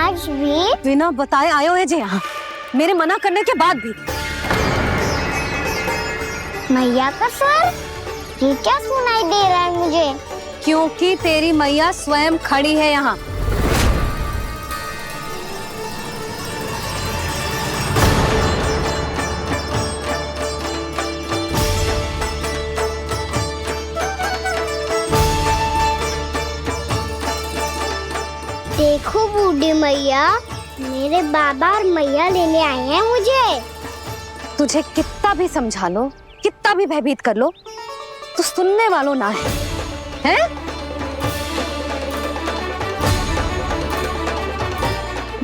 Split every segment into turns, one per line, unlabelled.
आज भी
बिना बताए आयो है जे यहाँ, मेरे मना करने के बाद भी।
मैया का स्वर, ये क्या सुनाई दे रहा है मुझे?
क्योंकि तेरी मैया स्वयं खड़ी है यहाँ।
देखो बूढ़ी मैया, मेरे बाबा और मैया लेने आए हैं मुझे।
तुझे कितना भी समझा लो, कितना भी भयभीत कर लो, तो सुनने वालों ना है, हैं?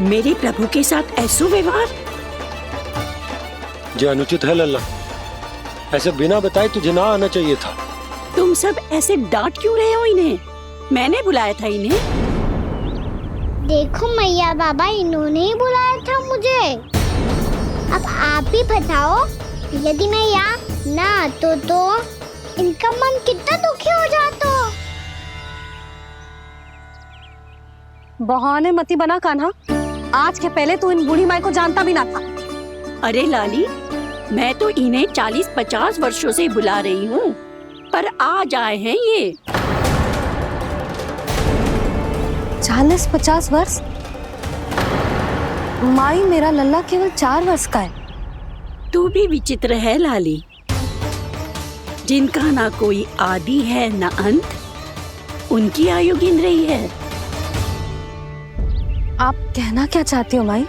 मेरे प्रभु के साथ ऐसा व्यवहार
जो अनुचित है लल्ला। ऐसे बिना बताए तुझे ना आना चाहिए था।
तुम सब ऐसे डांट क्यों रहे हो इन्हें? मैंने बुलाया था इन्हें।
देखो मैया बाबा, इन्होंने ही बुलाया था मुझे। अब आप ही बताओ, यदि मैं यहाँ ना आतो तो इनका मन कितना दुखी हो जाता।
बहाने मती बना कान्हा, आज के पहले तू इन बूढ़ी माई को जानता भी ना था।
अरे लाली, मैं तो इन्हें 40-50 वर्षों से बुला रही हूँ, पर आज आए हैं ये।
40-50 वर्ष? माई, मेरा लल्ला केवल 4 वर्ष का है।
तू भी विचित्र है लाली, जिनका ना कोई आदि है ना अंत, उनकी आयु गिन रही है।
आप कहना क्या चाहती हो माई?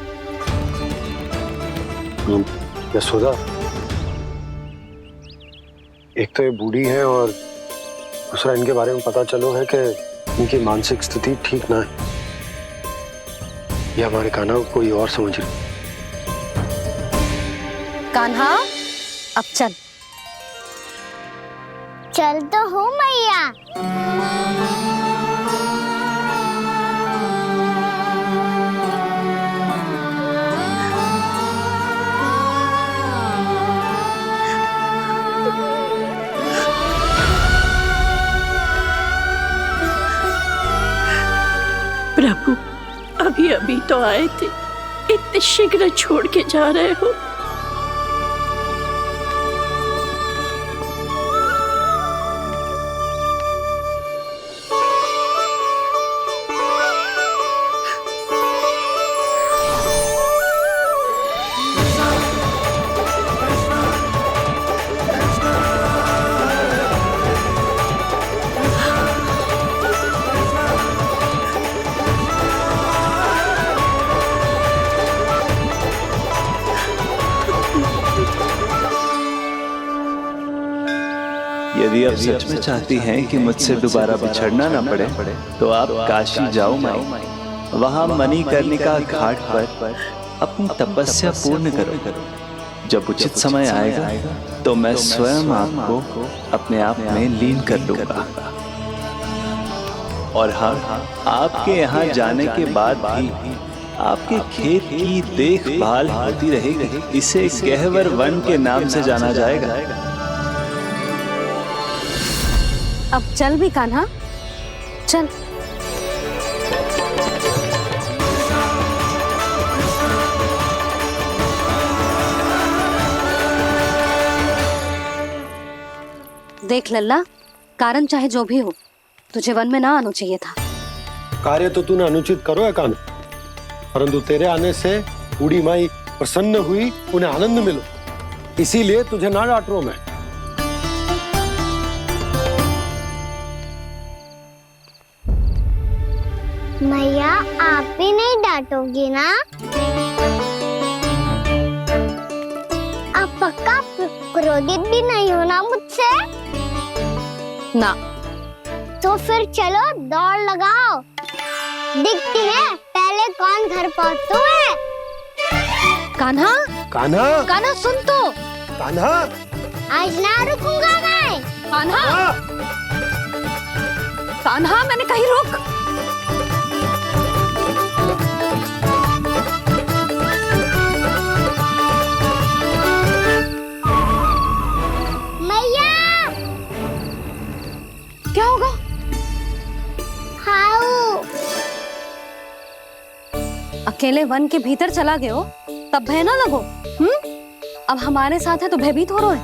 यशोदा, एक तो ये बूढ़ी है और दूसरा इनके बारे में पता चलो है कि इनकी मानसिक स्थिति ठीक ना है। ये हमारे कान्हा को कोई और समझ रही।
कान्हा, अब चल।
चल तो हूँ मैया।
प्रभु, अभी अभी तो आए थे, इतने शीघ्र छोड़ के जा रहे हो?
यदि आप सच में चाहती हैं कि मुझसे दोबारा बिछड़ना ना पड़े तो आप काशी जाओ माई। वहां मणिकर्णिका घाट पर अपनी तपस्या पूर्ण करो। जब उचित समय आएगा तो मैं स्वयं आपको अपने आप में लीन कर लूंगा। और हाँ, आपके यहाँ जाने के बाद भी आपके खेत की देखभाल होती रहेगी। इसे गहवर वन के नाम से जाना जाएगा।
अब चल भी कान्हा, चल। देख लल्ला, कारण चाहे जो भी हो, तुझे वन में ना आना चाहिए था।
कार्य तो तूने अनुचित करो है कान्हा, परंतु तेरे आने से बूढ़ी माई प्रसन्न हुई, उन्हें आनंद मिलो, इसीलिए तुझे ना डांट रहा हूं मैं।
मैया, आप भी नहीं डांटोगी ना? आप पक्का क्रोधित भी नहीं हो ना मुझसे?
ना।
तो फिर चलो दौड़ लगाओ, दिखती है पहले कौन घर पहुंचता है।
कान्हा,
कान्हा,
कान्हा सुन तो।
कान्हा,
आज ना रुकूंगा मैं।
कान्हा, कान्हा, मैंने कहीं रोक।
मैया,
क्या होगा?
हाउ
अकेले वन के भीतर चला गए हो तब भय ना लगो। अब हमारे साथ है तो भयभीत हो रहे हो।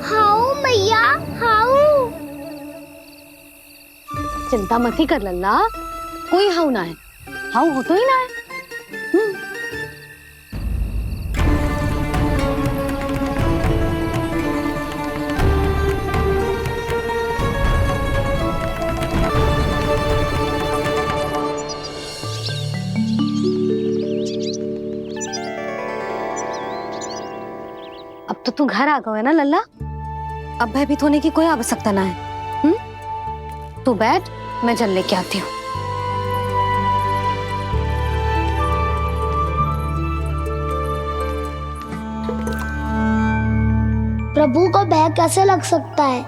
हाउ मैया हाउ।
चिंता मत ही कर लल्ला, कोई हाउ ना है, हाउ हो तो ही ना है। अब तो तू घर आ गया है ना लल्ला, अब भयभीत होने की कोई आवश्यकता ना है। तू बैठ, मैं जल लेके आती हूँ।
प्रभु को भय कैसे लग सकता है?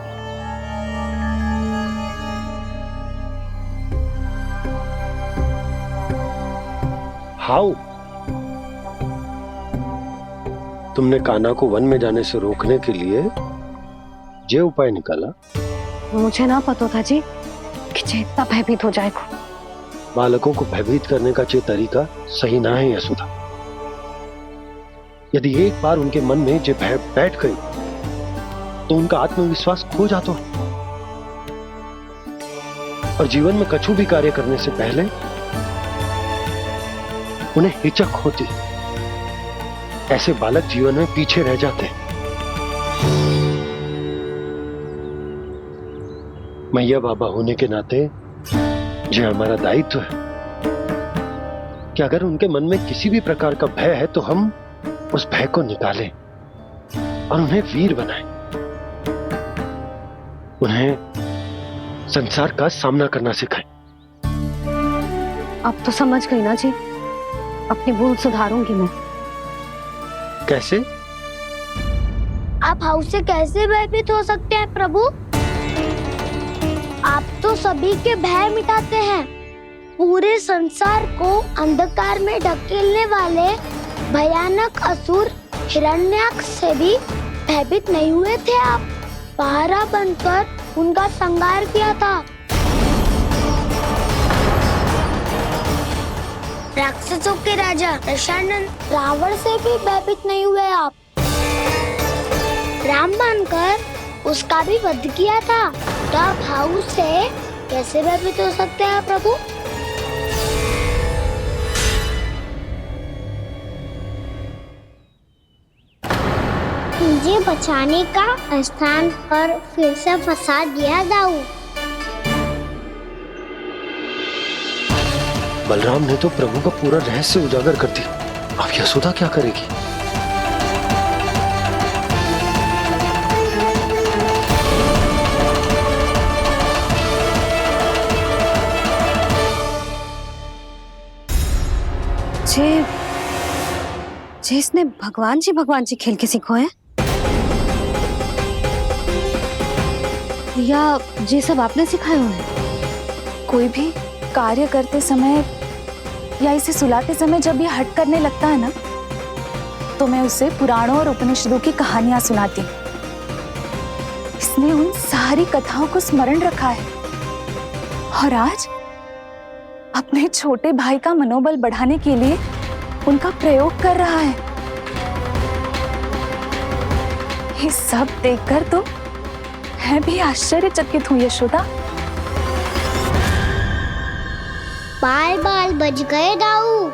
हाउ? तुमने कान्हा को वन में जाने से रोकने के लिए ये उपाय निकाला?
मुझे ना पता था जी कि जे इतना भयभीत हो जाएगा।
बालकों को भयभीत करने का ये तरीका सही ना है यशोदा। यदि एक बार उनके मन में ये भय बैठ गई तो उनका आत्मविश्वास खो जाता है और जीवन में कछु भी कार्य करने से पहले उन्हें हिचक होती। ऐसे बालक जीवन में पीछे रह जाते हैं। मैया बाबा होने के नाते यह हमारा दायित्व है कि अगर उनके मन में किसी भी प्रकार का भय है तो हम उस भय को निकालें और उन्हें वीर बनाएं, उन्हें संसार का सामना करना सिखाएं।
अब तो समझ गई ना जी, अपनी भूल सुधारूंगी मैं।
कैसे?
आप हाउ से कैसे भयभीत हो सकते हैं प्रभु? आप तो सभी के भय मिटाते हैं। पूरे संसार को अंधकार में ढकेलने वाले भयानक असुर हिरण्याक्ष से भी भयभीत नहीं हुए थे आप। पहरा बनकर उनका संहार किया था। राक्षसों के राजा दशानन रावण से भी भयभीत नहीं हुए आप। राम बनकर उसका भी वध किया था। तो आप हाउ से कैसे भयभीत हो सकते हैं प्रभु? मुझे बचाने का स्थान पर फिर से फंसा दिया दाऊ।
बलराम ने तो प्रभु का पूरा रहस्य उजागर कर दिया। अब यशोदा क्या करेगी?
इसने भगवान जी खेल के सीखो है या ये सब आपने सिखाए हुए हैं?
कोई भी कार्य करते समय या इसे सुलाते समय जब ये हट करने लगता है ना, तो मैं उसे पुराणों और उपनिषदों की कहानियां सुनाती हूँ। इसने उन सारी कथाओं को स्मरण रखा है और आज अपने छोटे भाई का मनोबल बढ़ाने के लिए उनका प्रयोग कर रहा है। ये सब देखकर तो मैं भी आश्चर्यचकित हूँ यशोदा।
बाल बाल बज गए दाऊ।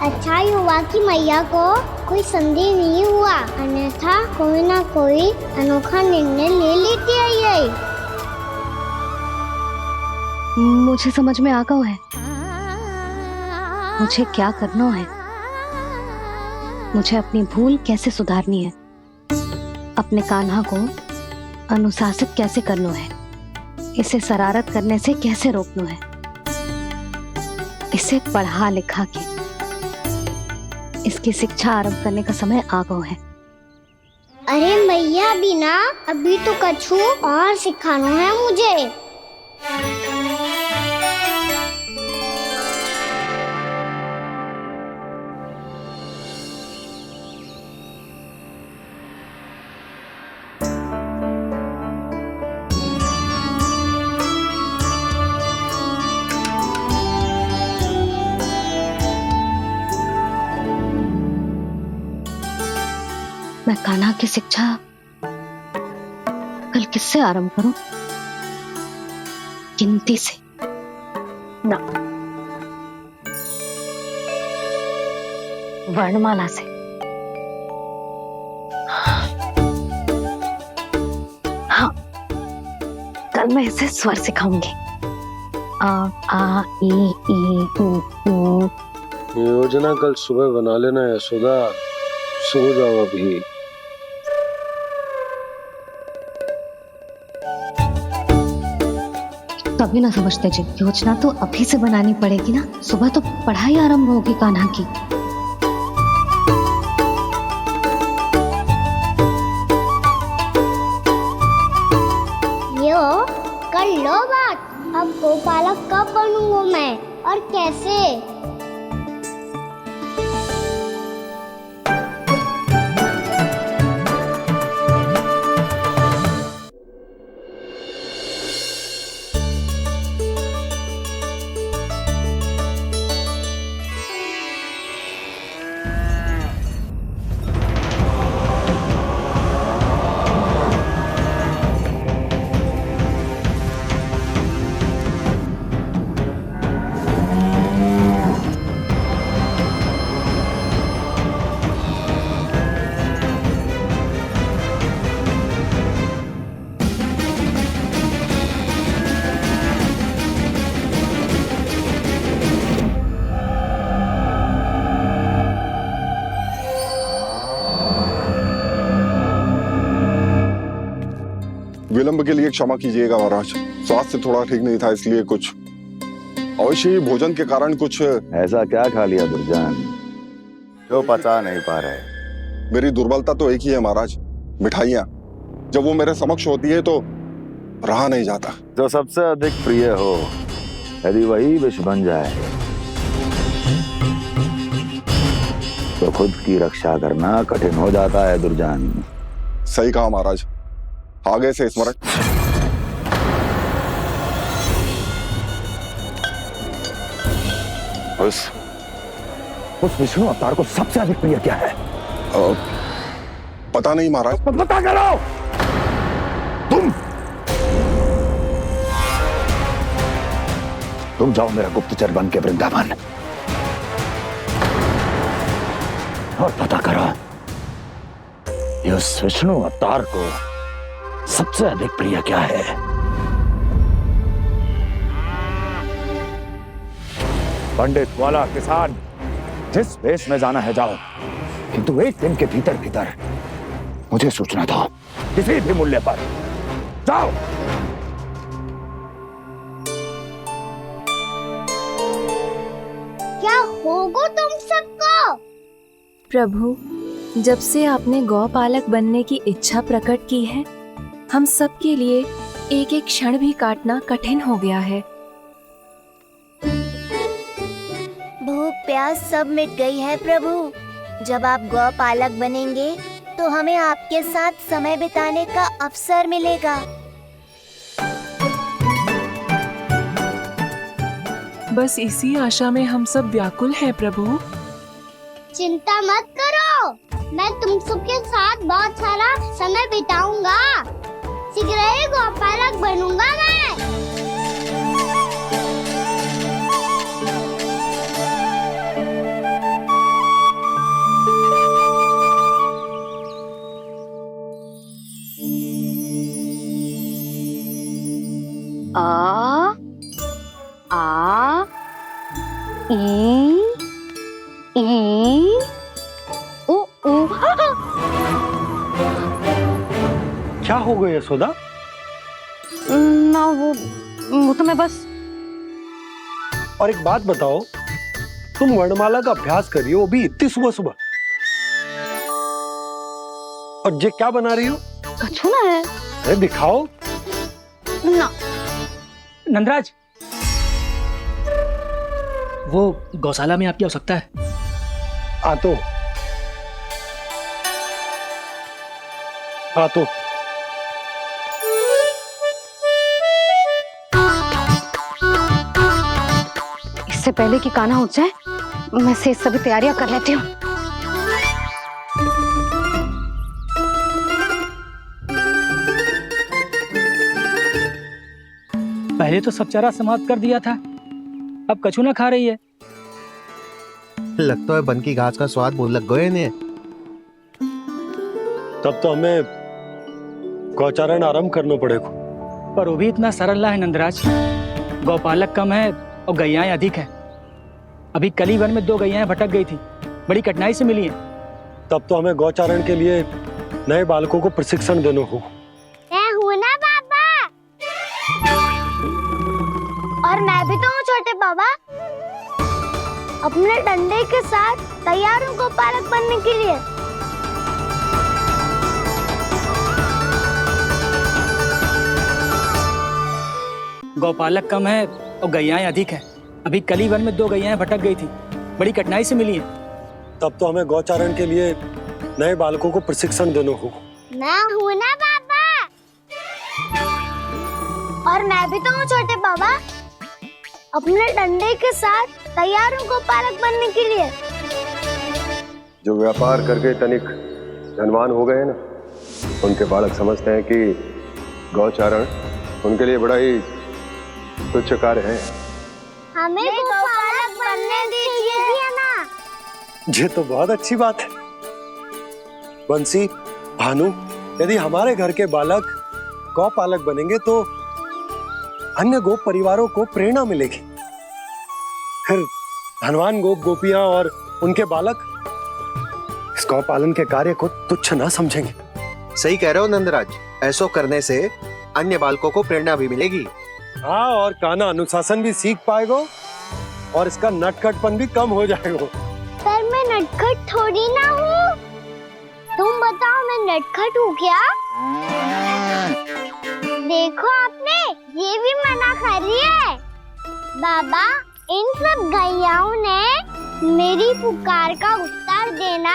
अच्छा ही हुआ कि मैया को कोई संदेह नहीं हुआ, अन्यथा कोई ना कोई अनोखा निर्णय ले लेती है ये।
मुझे समझ में आ गया है मुझे क्या करना है। मुझे अपनी भूल कैसे सुधारनी है, अपने कान्हा को अनुशासित कैसे करना है, इसे शरारत करने से कैसे रोकना है, इसे पढ़ा लिखा के इसकी शिक्षा आरंभ करने का समय आ गया है।
अरे मैया बिना अभी तो कछु और सिखाना है मुझे।
मैं कान्हा की शिक्षा कल किससे आरंभ करूं? गिनती से ना, वर्णमाला से। हाँ, कल मैं इसे स्वर सिखाऊंगी। आ आ ई ऊ ऊ।
योजना कल सुबह बना लेना यशोदा, सो जाओ अभी।
तभी ना समझते जी, योजना तो अभी से बनानी पड़ेगी ना। सुबह तो पढ़ाई आरंभ होगी कान्हा की।
यो कर लो बात। अब गोपालक कब बनूंगा मैं और कैसे?
विलंब के लिए क्षमा कीजिएगा महाराज, स्वास्थ्य थोड़ा ठीक नहीं था, इसलिए कुछ अवश्य ही भोजन के कारण कुछ।
ऐसा क्या खा लिया दुर्जन जो पचा नहीं पा रहे?
मेरी दुर्बलता तो एक ही है महाराज, मिठाइयाँ। जब वो मेरे समक्ष होती है तो रहा नहीं जाता।
जो सबसे अधिक प्रिय हो, यदि वही विष बन जाए तो खुद की रक्षा करना कठिन हो जाता है दुर्जन।
सही कहा महाराज, आगे से स्मरण।
उस विष्णु अवतार को सबसे अधिक प्रिय क्या है?
पता नहीं महाराज।
पता करो। तुम जाओ मेरा गुप्तचर बन के वृंदावन और पता करो इस विष्णु अवतार को सबसे अधिक प्रिय क्या है। पंडित वाला किसान, जिस वेश में जाना है जाओ, किंतु एक दिन के भीतर भीतर मुझे सूचना दो, किसी भी मूल्य पर। जाओ।
क्या होगा तुम सबको?
प्रभु, जब से आपने गौपालक बनने की इच्छा प्रकट की है, हम सब के लिए एक एक क्षण भी काटना कठिन हो गया है।
भूख प्यास सब मिट गई है प्रभु। जब आप गौपालक बनेंगे तो हमें आपके साथ समय बिताने का अवसर मिलेगा।
बस इसी आशा में हम सब व्याकुल हैं प्रभु।
चिंता मत करो, मैं तुम सबके साथ बहुत सारा समय बिताऊंगा। शीघ्र ही गोपालक बनूंगा मैं।
आ आ ई ऊ ऊ।
क्या हो गया यशोदा?
ना वो तो मैं बस।
और एक बात बताओ, तुम वर्णमाला का अभ्यास कर रही हो, वो भी इतनी सुबह सुबह, और ये क्या बना रही हो?
कछु ना है।
अरे दिखाओ
ना।
नंदराज, वो गौशाला में आपकी आवश्यकता है।
आ तो
इससे पहले कि कान्हा उठ जाए, मैं से सभी तैयारियां कर लेती हूँ।
पहले तो सब चारा समाप्त कर दिया था, अब कछु ना खा रही है।
लगता है बन की घास का स्वाद भूल लग गए इन्हें।
तब तो हमें गौचारण आरंभ करना पड़ेगा।
पर वो भी इतना सरल ना है नंदराज। गौपालक कम है और गैयाएं अधिक है। अभी कली वन में 2 गैयाएं भटक गई थी, बड़ी कठिनाई से मिली है।
तब तो हमें गौचारण के लिए नए बालकों को प्रशिक्षण देना होगा।
मैं हूँ ना बाबा, और मैं भी तो हूँ छोटे बाबा। अपने डंडे के साथ तैयार हूँ गौपालक बनने के लिए।
गौपालक कम है और गैयाएं अधिक है। अभी कली वन में 2 गैयाएं भटक गई थी, बड़ी कठिनाई से मिली है।
तब तो हमें गौचारण के लिए नए बालकों को प्रशिक्षण देना होगा।
मैं हूँ ना बाबा, और मैं भी तो हूँ छोटे बाबा। अपने डंडे के साथ तैयार हूँ गौपालक बनने के लिए।
जो व्यापार करके तनिक धनवान हो गए ना, उनके बालक समझते हैं कि गौचारण उनके लिए बड़ा ही तुच्छ कार्य है।
हमें गौपालक बनने दीजिए ना।
ये तो बहुत अच्छी बात है। बंसी, भानु, यदि हमारे घर के बालक गौपालक बनेंगे तो अन्य गोप परिवारों को प्रेरणा मिलेगी। फिर धनवान गोप गोपियां और उनके बालक इस गौपालन के कार्य को तुच्छ ना समझेंगे।
सही कह रहे हो नंदराज, ऐसा करने से अन्य बालकों को प्रेरणा भी मिलेगी।
हाँ, और कान्हा अनुशासन भी सीख पाएगा और इसका नटखटपन भी कम हो जाएगा।
पर मैं नटखट थोड़ी ना हूँ। तुम बताओ, मैं नटखट हूँ क्या? देखो आपने ये भी मना कर रही है। बाबा, इन सब गैयाओं ने मेरी पुकार का उत्तर देना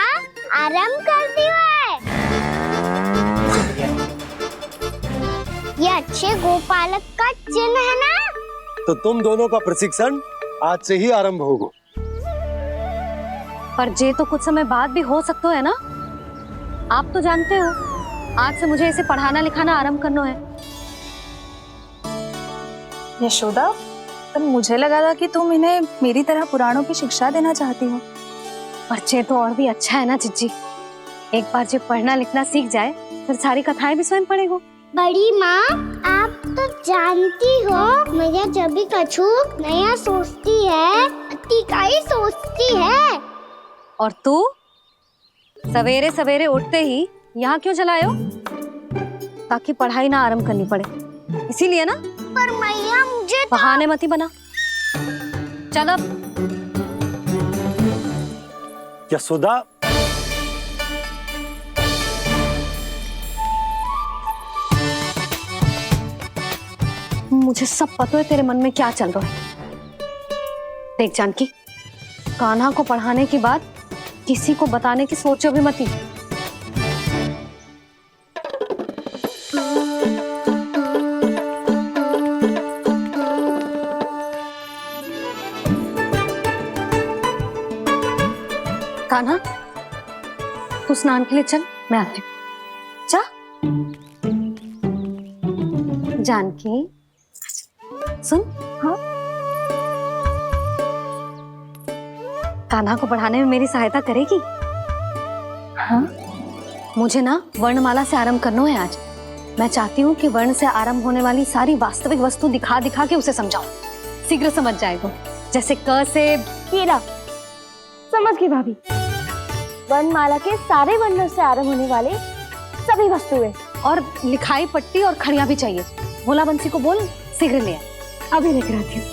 आरंभ कर दिया है। ये अच्छे गोपालक का चिन्ह है ना?
तो तुम दोनों का प्रशिक्षण आज से ही आरंभ होगा।
पर जे तो कुछ समय बाद भी हो सकता है ना। आप तो जानते हो, आज से मुझे इसे पढ़ाना लिखाना आरंभ करना है।
यशोदा, पर मुझे लगा था कि तुम इन्हें मेरी तरह पुराणों की शिक्षा देना चाहती हो।
पर जे तो और भी अच्छा है ना जिज्जी। एक बार जब पढ़ना लिखना सीख जाए फिर सारी कथाएं भी स्वयं पढ़ेगो।
बड़ी माँ, आप तो जानती हो मैया जब भी कछु नया सोचती है, अतिका ही सोचती है।
और तू सवेरे सवेरे उठते ही यहाँ क्यों चलाए हो? ताकि पढ़ाई ना आरंभ करनी पड़े, इसीलिए ना।
पर मैया मुझे
बहाने मत ही बना। चल अब।
यशोदा,
मुझे सब पता है तेरे मन में क्या चल रहा है। देख जानकी, कान्हा को पढ़ाने के बाद किसी को बताने की सोचो भी मत ही। कान्हा, तू स्नान के लिए चल, मैं आती हूँ। जा। जानकी, सुन। हाँ? कान्हा को पढ़ाने में मेरी सहायता करेगी? हाँ? मुझे ना वर्णमाला से आरंभ करना है आज। मैं चाहती हूँ कि वर्ण से आरंभ होने वाली सारी वास्तविक वस्तु दिखा दिखा के उसे समझाऊं। शीघ्र समझ जाएगा। जैसे क से
कीड़ा। समझ गई भाभी। वर्णमाला के सारे वर्णों से आरंभ होने वाले सभी वस्तुएं,
और लिखाई पट्टी और खड़िया भी चाहिए। भोला बंसी को बोल शीघ्र ले आ।
अभी लेकर आती हूँ।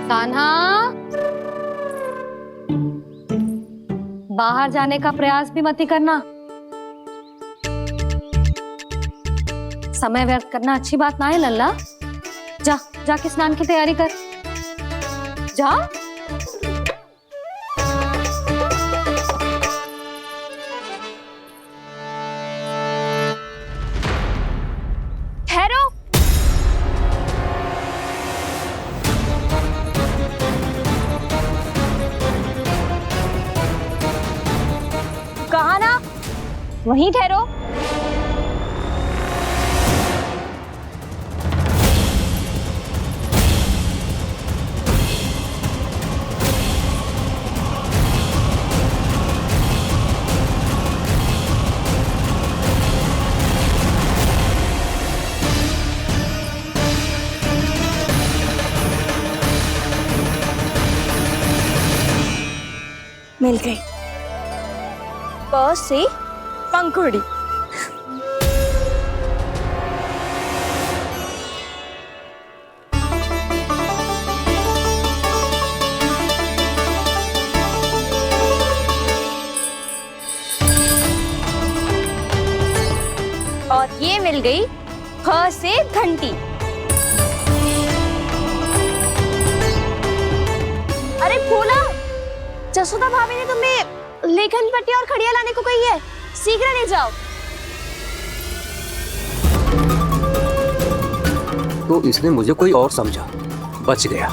कान्हा, बाहर जाने का प्रयास भी मत ही करना। समय व्यर्थ करना अच्छी बात ना है लल्ला। जा, जाके स्नान की तैयारी कर। जा।
ठहरो। कहा ना, वहीं ठहरो।
मिल गई। प से पंखुड़ी। और ये मिल गई ख से घंटी। अरे भोला, जसोदा भाभी ने तुम्हें लेखन पट्टी और खड़िया लाने को कही है, शीघ्र ले जाओ।
तो इसने मुझे कोई और समझा, बच गया।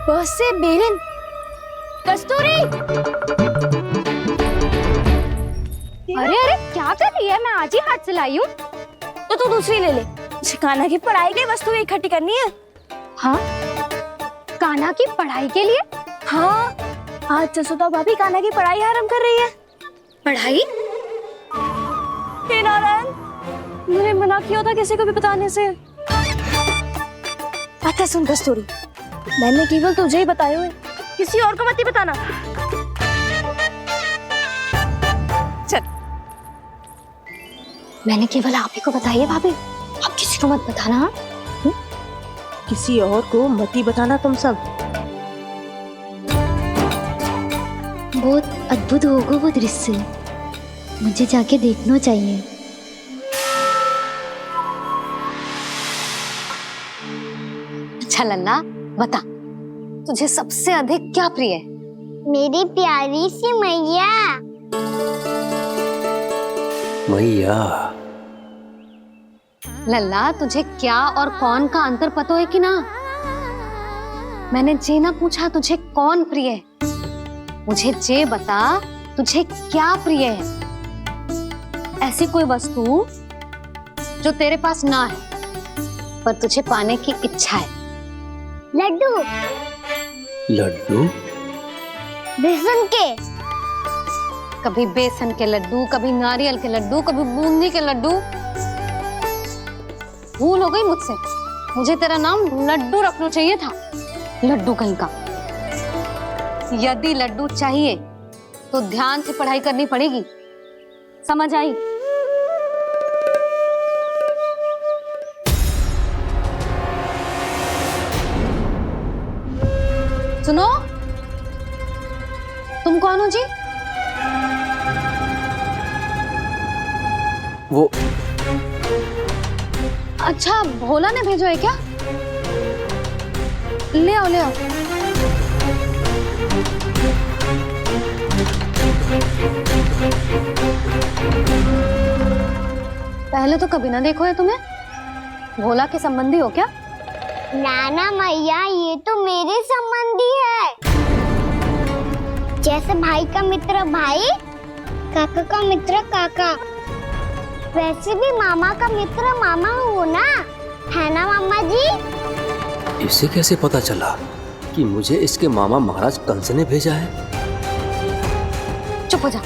बस से बेलन। कस्तूरी,
अरे अरे क्या कर रही है? मैं आज ही हाथ से लाई हूँ।
तो तू दूसरी ले ले। कान्हा की पढ़ाई की वस्तु इकट्ठी करनी है।
हाँ, कान्हा की पढ़ाई के लिए?
हाँ, आज जसोदा भाभी कान्हा की पढ़ाई आरंभ कर रही है।
पढ़ाई?
हे नारायण, मैंने मना किया था किसी को भी बताने से। अच्छा सुन कस्तूरी, मैंने केवल तुझे ही बताए हुए, किसी और को मत ही बताना। चल।
मैंने केवल आप ही को बताई है भाभी, आप किसी को मत बताना।
किसी और को मत ही बताना तुम सब।
बहुत अद्भुत होगा वो दृश्य, मुझे जाके देखना चाहिए।
अच्छा लल्ला, बता तुझे सबसे अधिक क्या प्रिय है?
मेरी प्यारी सी मैया।
मैया।
लल्ला, तुझे क्या और कौन का अंतर पता है कि ना? मैंने जे ना पूछा तुझे कौन प्रिय है, मुझे जे बता तुझे क्या प्रिय है। ऐसी कोई वस्तु जो तेरे पास ना है पर तुझे पाने की इच्छा है।
लड्डू।
लड्डू?
बेसन के।
कभी बेसन के लड्डू, कभी नारियल के लड्डू, कभी बूंदी के लड्डू। भूल हो गई मुझसे, मुझे तेरा नाम लड्डू रखना चाहिए था। लड्डू कहीं का। यदि लड्डू चाहिए तो ध्यान से पढ़ाई करनी पड़ेगी, समझ आई? सुनो, तुम कौन हो जी?
वो
अच्छा, भोला ने भेजो है क्या? ले आओ, ले आओ। पहले तो कभी ना देखो है तुम्हें। भोला के संबंधी हो क्या?
नाना मैया, ये तो मेरे संबंधी है। जैसे भाई का मित्र भाई, काका का मित्र काका, वैसे भी मामा का मित्र मामा हो ना, है ना मामा जी?
इसे कैसे पता चला कि मुझे इसके मामा महाराज कंस ने भेजा है?
चुप हो जा,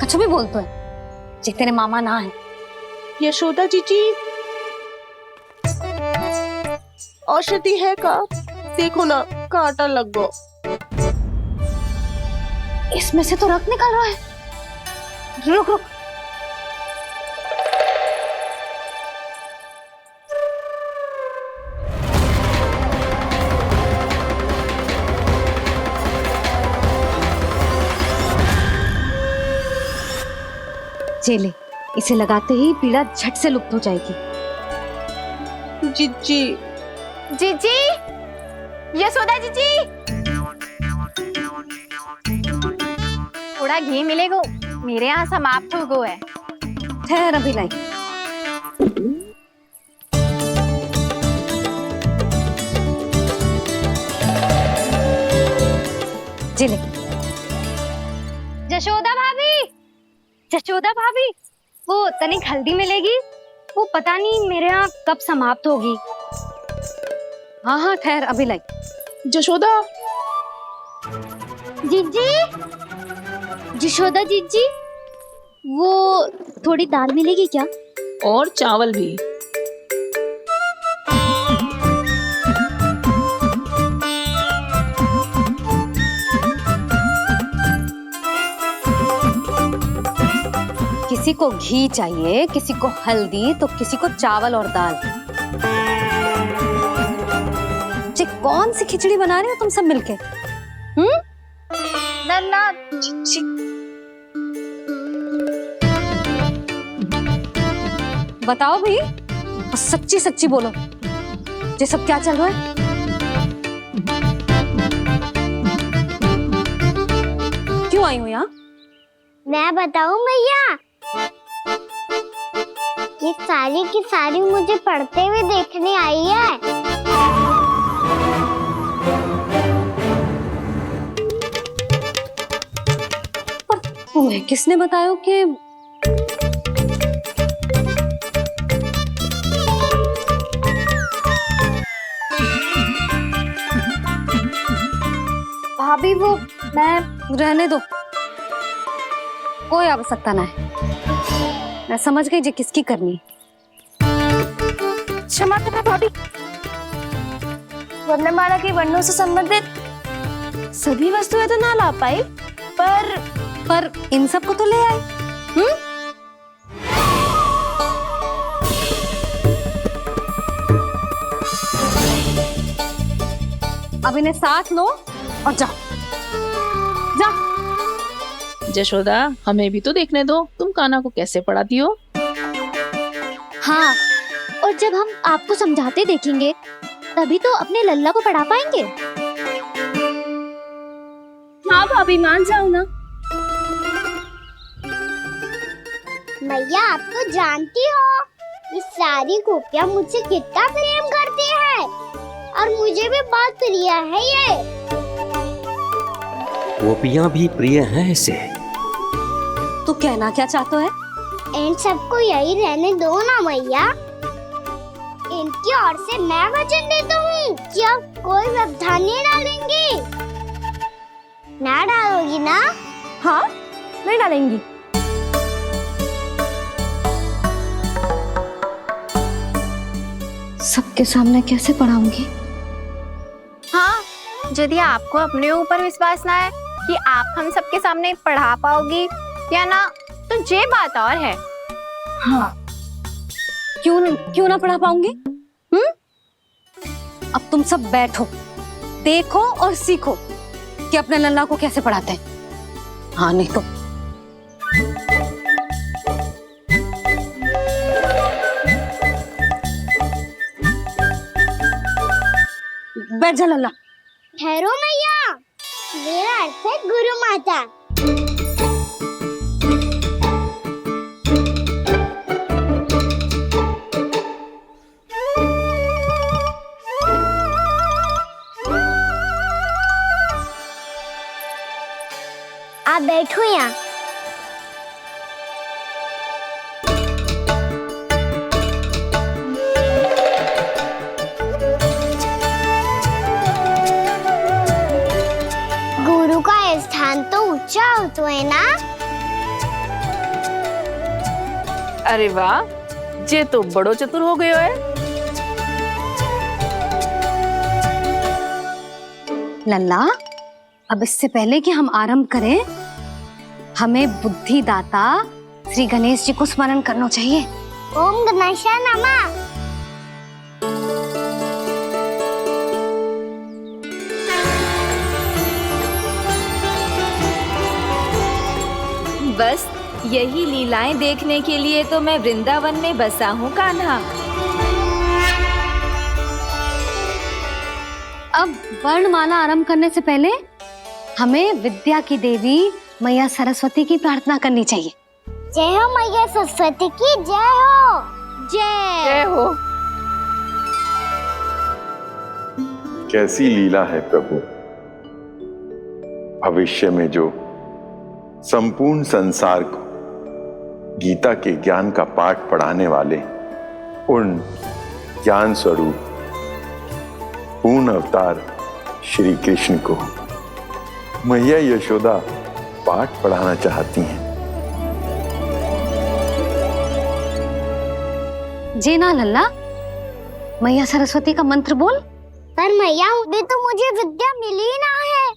कछु भी बोलते है, जे तेरे मामा ना है।
यशोदा जीजी, औषधि है का? देखो ना, कांटा लग गो।
इसमें से तो रक्त निकल रहा है। रुक रुक। चले, इसे लगाते ही पीड़ा झट से लुप्त हो जाएगी।
जीजी,
जीजी, यशोदा जीजी, थोड़ा घी मिलेगा, मेरे यहाँ समाप्त हो गया है।
ठहर, अभी लाई। जिले।
जशोदा भाभी, जशोदा भाभी, वो तनिक हल्दी मिलेगी? वो पता नहीं मेरे यहाँ कब समाप्त होगी।
हाँ हाँ, ठहर, अभी लाई।
जशोदा,
जीजी, जशोदा जीजी, वो थोड़ी दाल मिलेगी क्या?
और चावल भी।
को घी चाहिए, किसी को हल्दी, तो किसी को चावल और दाल। जी कौन सी खिचड़ी बना रहे हो तुम सब मिलके?
नन्ना
बताओ भाई, और सच्ची सच्ची बोलो, ये सब क्या चल रहा है? क्यों आई हो यहाँ?
मैं बताऊं भैया, ये सारी की सारी मुझे पढ़ते हुए देखने आई है।
तुम्हें किसने बताया कि भाभी वो मैं रहने दो, कोई आवश्यकता ना है। मैं समझ गई जी किसकी करनी।
क्षमा करना भाभी, वर्णमाला के वर्णों से संबंधित सभी वस्तुएं तो ना ला पाई, पर
इन सब को तो ले आए। अब इन्हें साथ लो और जाओ।
जशोदा, हमें भी तो देखने दो तुम कान्हा को कैसे पढ़ाती हो।
हाँ, और जब हम आपको समझाते देखेंगे तभी तो अपने लल्ला को पढ़ा पाएंगे।
हाँ भाभी, मान जाओ ना।
मैया, आप तो जानती हो ये सारी गोपियां मुझसे कितना प्रेम करती है, और मुझे भी बहुत प्रिय है ये।
गोपियां भी प्रिय हैं इसे।
तू कहना क्या चाहता है?
इन सबको यही रहने दो ना मैया। इनकी ओर से मैं वचन देता हूँ कि अब कोई व्यवधान नहीं डालेंगी। ना डालोगी ना?
हाँ, नहीं डालेंगी।
सबके सामने कैसे पढ़ाऊंगी?
हाँ, यदि आपको अपने ऊपर विश्वास ना है कि आप हम सबके सामने पढ़ा पाओगी या ना, तो ये बात और है।
हाँ, क्यों ना पढ़ा पाऊंगी? अब तुम सब बैठो, देखो और सीखो कि अपने लल्ला को कैसे पढ़ाते हैं। हाँ, नहीं तो बैठ जा लल्ला।
ठहरो मैया, मेरा अर्थ है गुरु माता। आप बैठो यहाँ। गुरु का स्थान तो ऊंचा होता है ना?
अरे वाह, जे तो बड़ो चतुर हो गयो है।
लल्ला, अब इससे पहले कि हम आरंभ करें, हमें बुद्धिदाता श्री गणेश जी को स्मरण करना चाहिए।
ओम गणेशाय नमः।
बस यही लीलाएं देखने के लिए तो मैं वृंदावन में बसा हूँ कान्हा।
अब वर्णमाला आरंभ करने से पहले हमें विद्या की देवी मैया सरस्वती की प्रार्थना करनी चाहिए।
जय हो मैया सरस्वती की, जय हो।
जय हो।
कैसी लीला है प्रभु। भविष्य में जो संपूर्ण संसार को गीता के ज्ञान का पाठ पढ़ाने वाले उन ज्ञान स्वरूप पूर्ण अवतार श्री कृष्ण को मैया यशोदा पाठ पढ़ाना चाहती हैं।
जी ना लल्ला, मैया सरस्वती का मंत्र बोल।
पर मैया, अभी तो मुझे विद्या मिली ना है।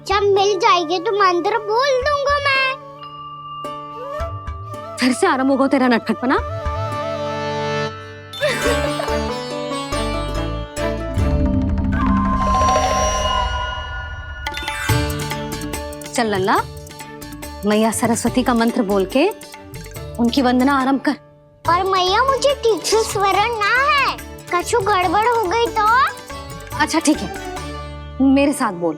जब मिल जाएगी तो मंत्र बोल दूंगा मैं।
फिर से आरंभ होगा तेरा नटखटपना। चल लल्ला, मैया सरस्वती का मंत्र बोल के उनकी वंदना आरंभ कर।
और मैया मुझे ठीक से स्मरण ना है, कछु गड़बड़ हो गई तो?
अच्छा ठीक है, मेरे साथ बोल।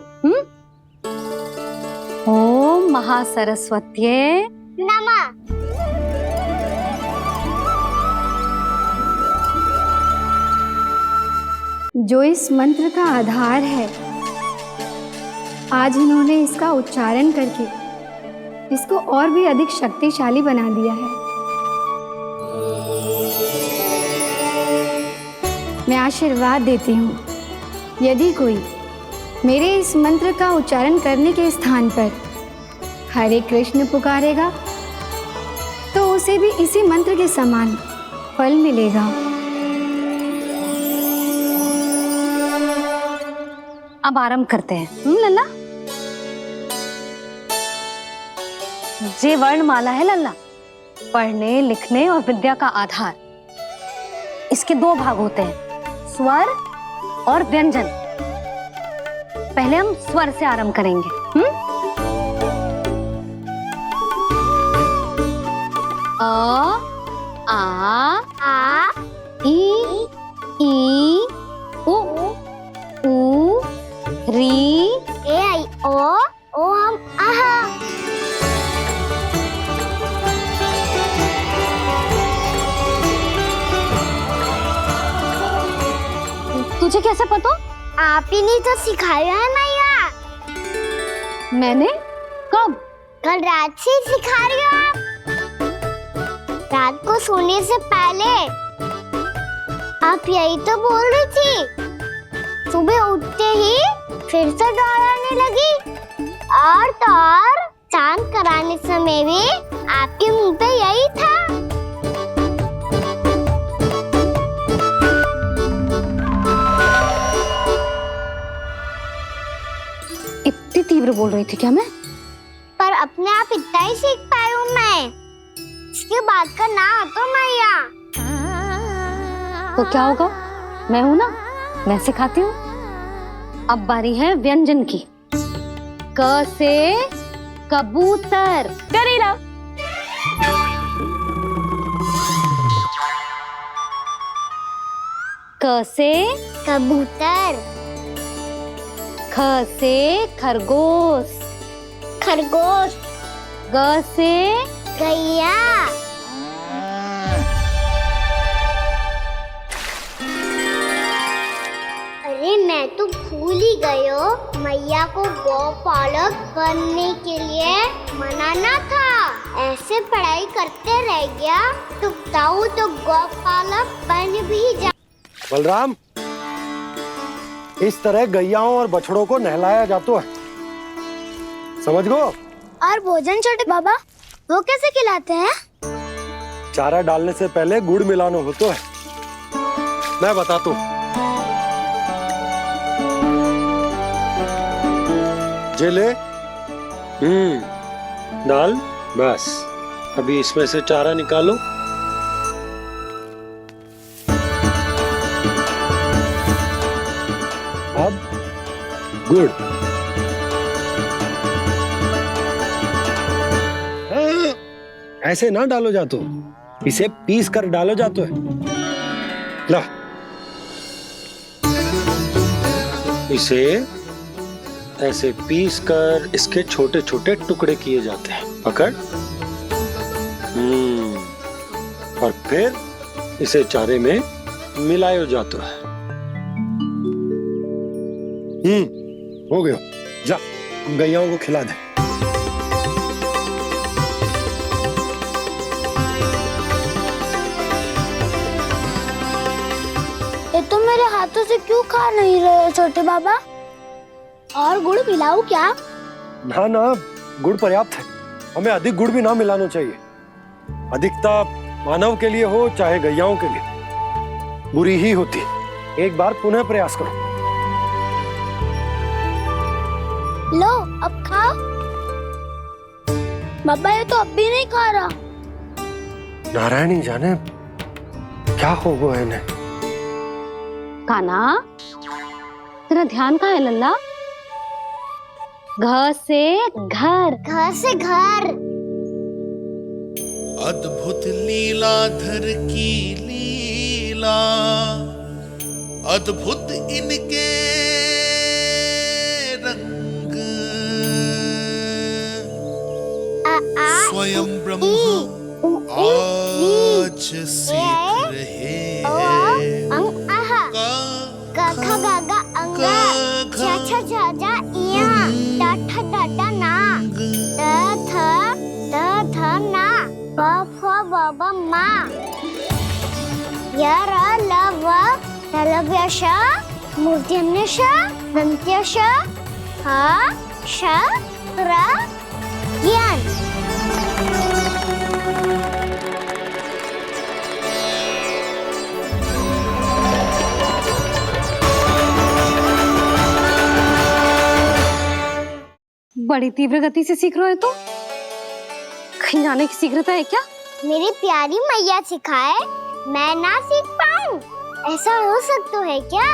ओम महासरस्वत्ये
नमः।
जो इस मंत्र का आधार है, आज इन्होंने इसका उच्चारण करके इसको और भी अधिक शक्तिशाली बना दिया है। मैं आशीर्वाद देती हूँ, यदि कोई मेरे इस मंत्र का उच्चारण करने के स्थान पर हरे कृष्ण पुकारेगा तो उसे भी इसी मंत्र के समान फल मिलेगा।
अब आरंभ करते हैं। लल्ला, जे वर्णमाला है लल्ला, पढ़ने लिखने और विद्या का आधार। इसके दो भाग होते हैं, स्वर और व्यंजन। पहले हम स्वर से आरंभ करेंगे। अ, आ, ई, उ, री,
ए आई ओ हम आहा।
तुझे कैसे पता?
आप ही ने तो सिखाया है मैया।
मैंने? कब?
कल रात से सिखा रही हो आप। रात को सोने से पहले आप यही तो बोल रही थी। सुबह उठते ही फिर से दोहराने लगी, और तो और चांद कराने समय भी आपके मुंह पे यही था।
इतनी तीव्र बोल रही थी क्या मैं?
पर अपने आप इतना ही सीख पाई हूँ मैं। इसके बाद का ना तो मैया।
तो क्या होगा? मैं हूं ना, मैं सिखाती हूँ। अब बारी है व्यंजन की। क से कबूतर।
करेला।
क से
कबूतर।
ख से खरगोश।
खरगोश।
ग से
गैया। अरे मैं तो भूल ही गई हो, मैया को गौपालक बनने के लिए मनाना था। ऐसे पढ़ाई करते रह गया तो बताओ तो गौपालक बन भी जा।
बलराम, इस तरह गैयाओं और बछड़ों को नहलाया जाता है, समझ गो?
और भोजन छोटे बाबा, वो कैसे खिलाते हैं?
चारा डालने से पहले गुड़ मिलाना होता है। मैं बताता हूँ। जे ले, डाल, बस। अभी इसमें से चारा निकालो। अब गुड़। ऐसे ना डालो जातो, इसे पीस कर डालो जातो है। ला, इसे ऐसे पीस कर इसके छोटे छोटे टुकड़े किए जाते हैं। पकड़। और फिर इसे चारे में मिलाया जाता है। हो गया। जा, गैयाओं को खिला दे।
ये तो मेरे हाथों से क्यों खा नहीं रहे छोटे बाबा? और गुड़ मिलाऊं क्या?
ना ना, गुड़ पर्याप्त है। हमें अधिक गुड़ भी ना मिलाना चाहिए। अधिकता मानव के लिए हो चाहे गैयाओं के लिए बुरी ही होती। एक बार पुनः प्रयास करो।
लो, अब खाओ। बाबा ये तो अब भी नहीं खा रहा।
नारायणी जाने क्या हो गया इन्हें।
कान्हा, तेरा ध्यान कहाँ है लल्ला? घर से घर,
घर से घर।
अद्भुत लीलाधर की लीला, अद्भुत इनके रंग, स्वयं ब्रह्मा आज सीख रहे हैं।
गा गा अंगा, छा छा छा जा इया, टा ठा टा टा ना, ता था ना, बा फा बा बा मा, या रा ला वा, तलव्यश, मूर्ध्यन्यश, दन्त्यश, हा श रा ज्ञान।
बड़ी तीव्र गति से सीख रहे हो तो कहीं जाने की शीघ्रता है क्या?
मेरी प्यारी मैया सिखाए, मैं ना सीख पाऊं, ऐसा हो सकता है क्या?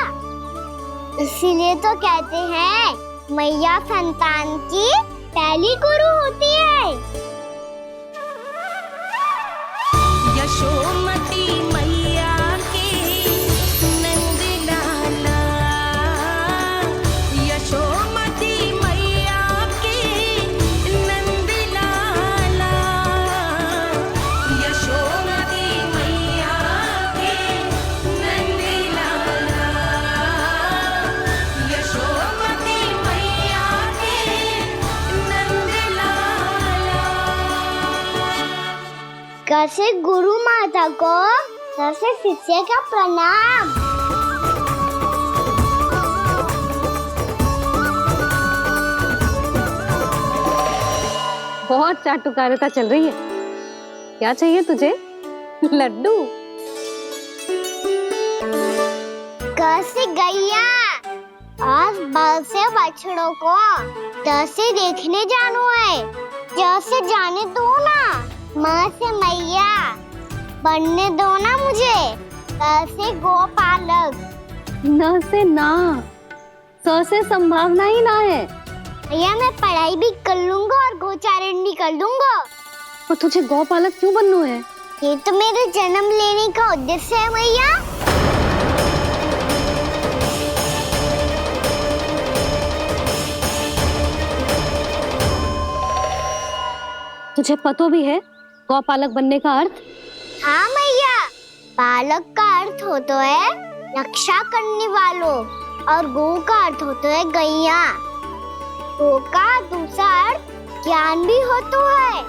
इसीलिए तो कहते हैं मैया संतान की पहली गुरु होती है।
यशोमती मैया के नंद लाला, यशोमती मैया के नंद लाला, यशोमती मैया के नंद लाला, यशोमती मैया के नंद लाला।
कैसे गुरु माता को सबसे शिष्य का प्रणाम।
बहुत चाटुकारिता चल रही है। क्या चाहिए तुझे? लड्डू?
कैसे गैया आज बाल से बछड़ों को कैसे देखने जानो है, जैसे जाने दो ना, माँ से मैया बनने दो ना मुझे, कैसे गोपालक।
न से ना, स से संभावना ही ना है।
भैया मैं पढ़ाई भी कर लूंगा और गोचारण भी कर लूंगा।
तो तुझे गौपालक क्यों बनना है?
ये तो मेरे जन्म लेने का उद्देश्य है भैया।
तुझे पता भी है गौपालक बनने का अर्थ?
हाँ मैया, पालक का अर्थ होता है रक्षा करने वालों और गौ का अर्थ होता है गैया। गौ का दूसरा अर्थ ज्ञान भी होता है,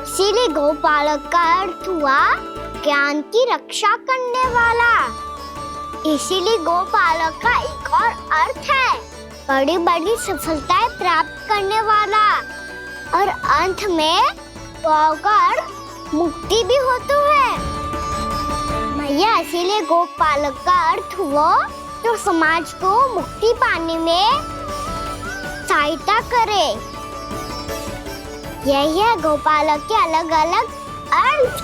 इसीलिए गौपालक का अर्थ हुआ ज्ञान की रक्षा करने वाला। इसीलिए गौपालक का एक और अर्थ है बड़ी बड़ी सफलताएं प्राप्त करने वाला, और अंत में गौ का अर्थ मुक्ति भी होता है। भैया इसीलिए गोपालक का अर्थ हुआ जो समाज को मुक्ति पाने में सहायता करे। यही है गोपालक के अलग अलग अर्थ।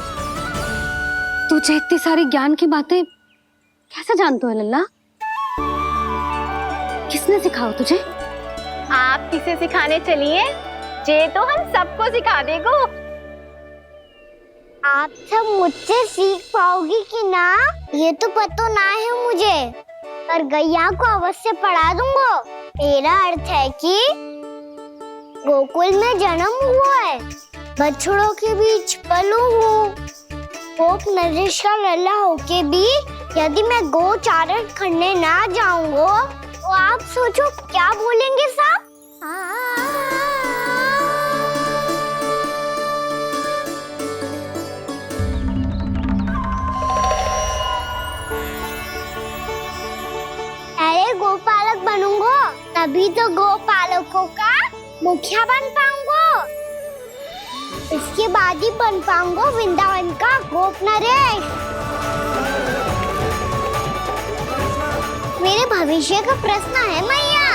तुझे इतनी सारी ज्ञान की बातें कैसे जानते हो लल्ला? किसने सिखाओ तुझे?
आप किसे सिखाने चलिए, जे तो हम सबको सिखा देगो।
आप सब मुझसे सीख पाओगी कि ना ये तो पता ना है मुझे, पर गैया को अवश्य पढ़ा दूंगा। मेरा अर्थ है कि गोकुल में जन्म हुआ है, बछड़ों के बीच पलू हूँ, गोप नरेश का लल्ला होके भी यदि मैं गोचारण करने ना जाऊंगा तो आप सोचो क्या बोलेंगे साहब? अरे गोपालक बनूंगा तभी तो गोपालकों का मुखिया बन पाऊंगा, इसके बाद ही बन पाऊंगा वृंदावन का गोप नरेश। मेरे भविष्य का प्रश्न है मैया।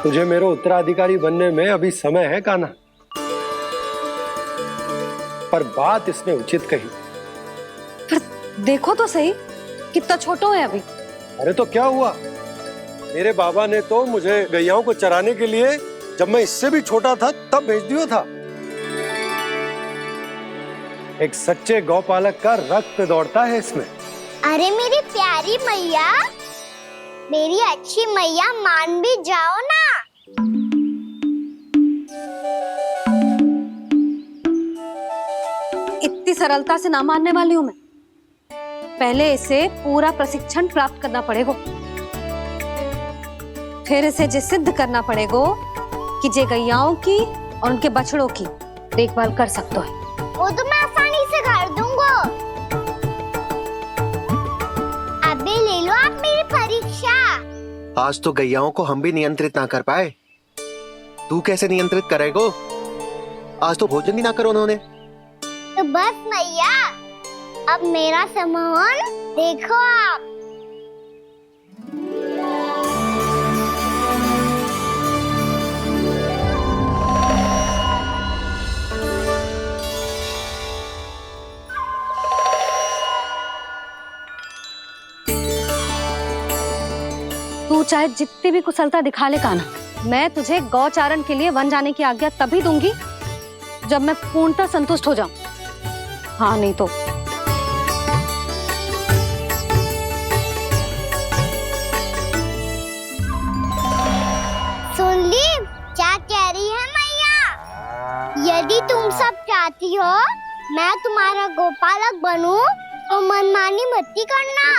तुझे मेरे उत्तराधिकारी बनने में अभी समय है कान्हा। पर बात इसने उचित कही।
देखो तो सही, कितना छोटो है अभी।
अरे तो क्या हुआ, मेरे बाबा ने तो मुझे गैयाओं को चराने के लिए जब मैं इससे भी छोटा था तब भेज दिया था। एक सच्चे गौपालक का रक्त दौड़ता है इसमें।
अरे मेरी प्यारी मैया, मेरी अच्छी मैया, मान भी जाओ ना।
इतनी सरलता से ना मानने वाली हूं मैं। पहले इसे पूरा प्रशिक्षण प्राप्त करना पड़ेगा, फिर इसे ये सिद्ध करना पड़ेगा कि जे गैयाओं की और उनके बछड़ों की देखभाल कर सकते है।
वो तो मैं आसानी से कर दूंगा। अबे ले लो आप मेरी परीक्षा।
आज तो गैयाओं को हम भी नियंत्रित ना कर पाए, तू कैसे नियंत्रित करेगो? आज तो भोजन ही ना करो उन्होंने।
तो बस मैया, अब मेरा सम्मान देखो आप।
तू चाहे जितनी भी कुशलता दिखा ले कान्हा, मैं तुझे गौचारण के लिए वन जाने की आज्ञा तभी दूंगी जब मैं पूर्णतः संतुष्ट हो जाऊं। हाँ नहीं तो
सुन ली क्या कह रही है मैया? यदि तुम सब चाहती हो मैं तुम्हारा गोपालक बनूं तो मनमानी मत करना,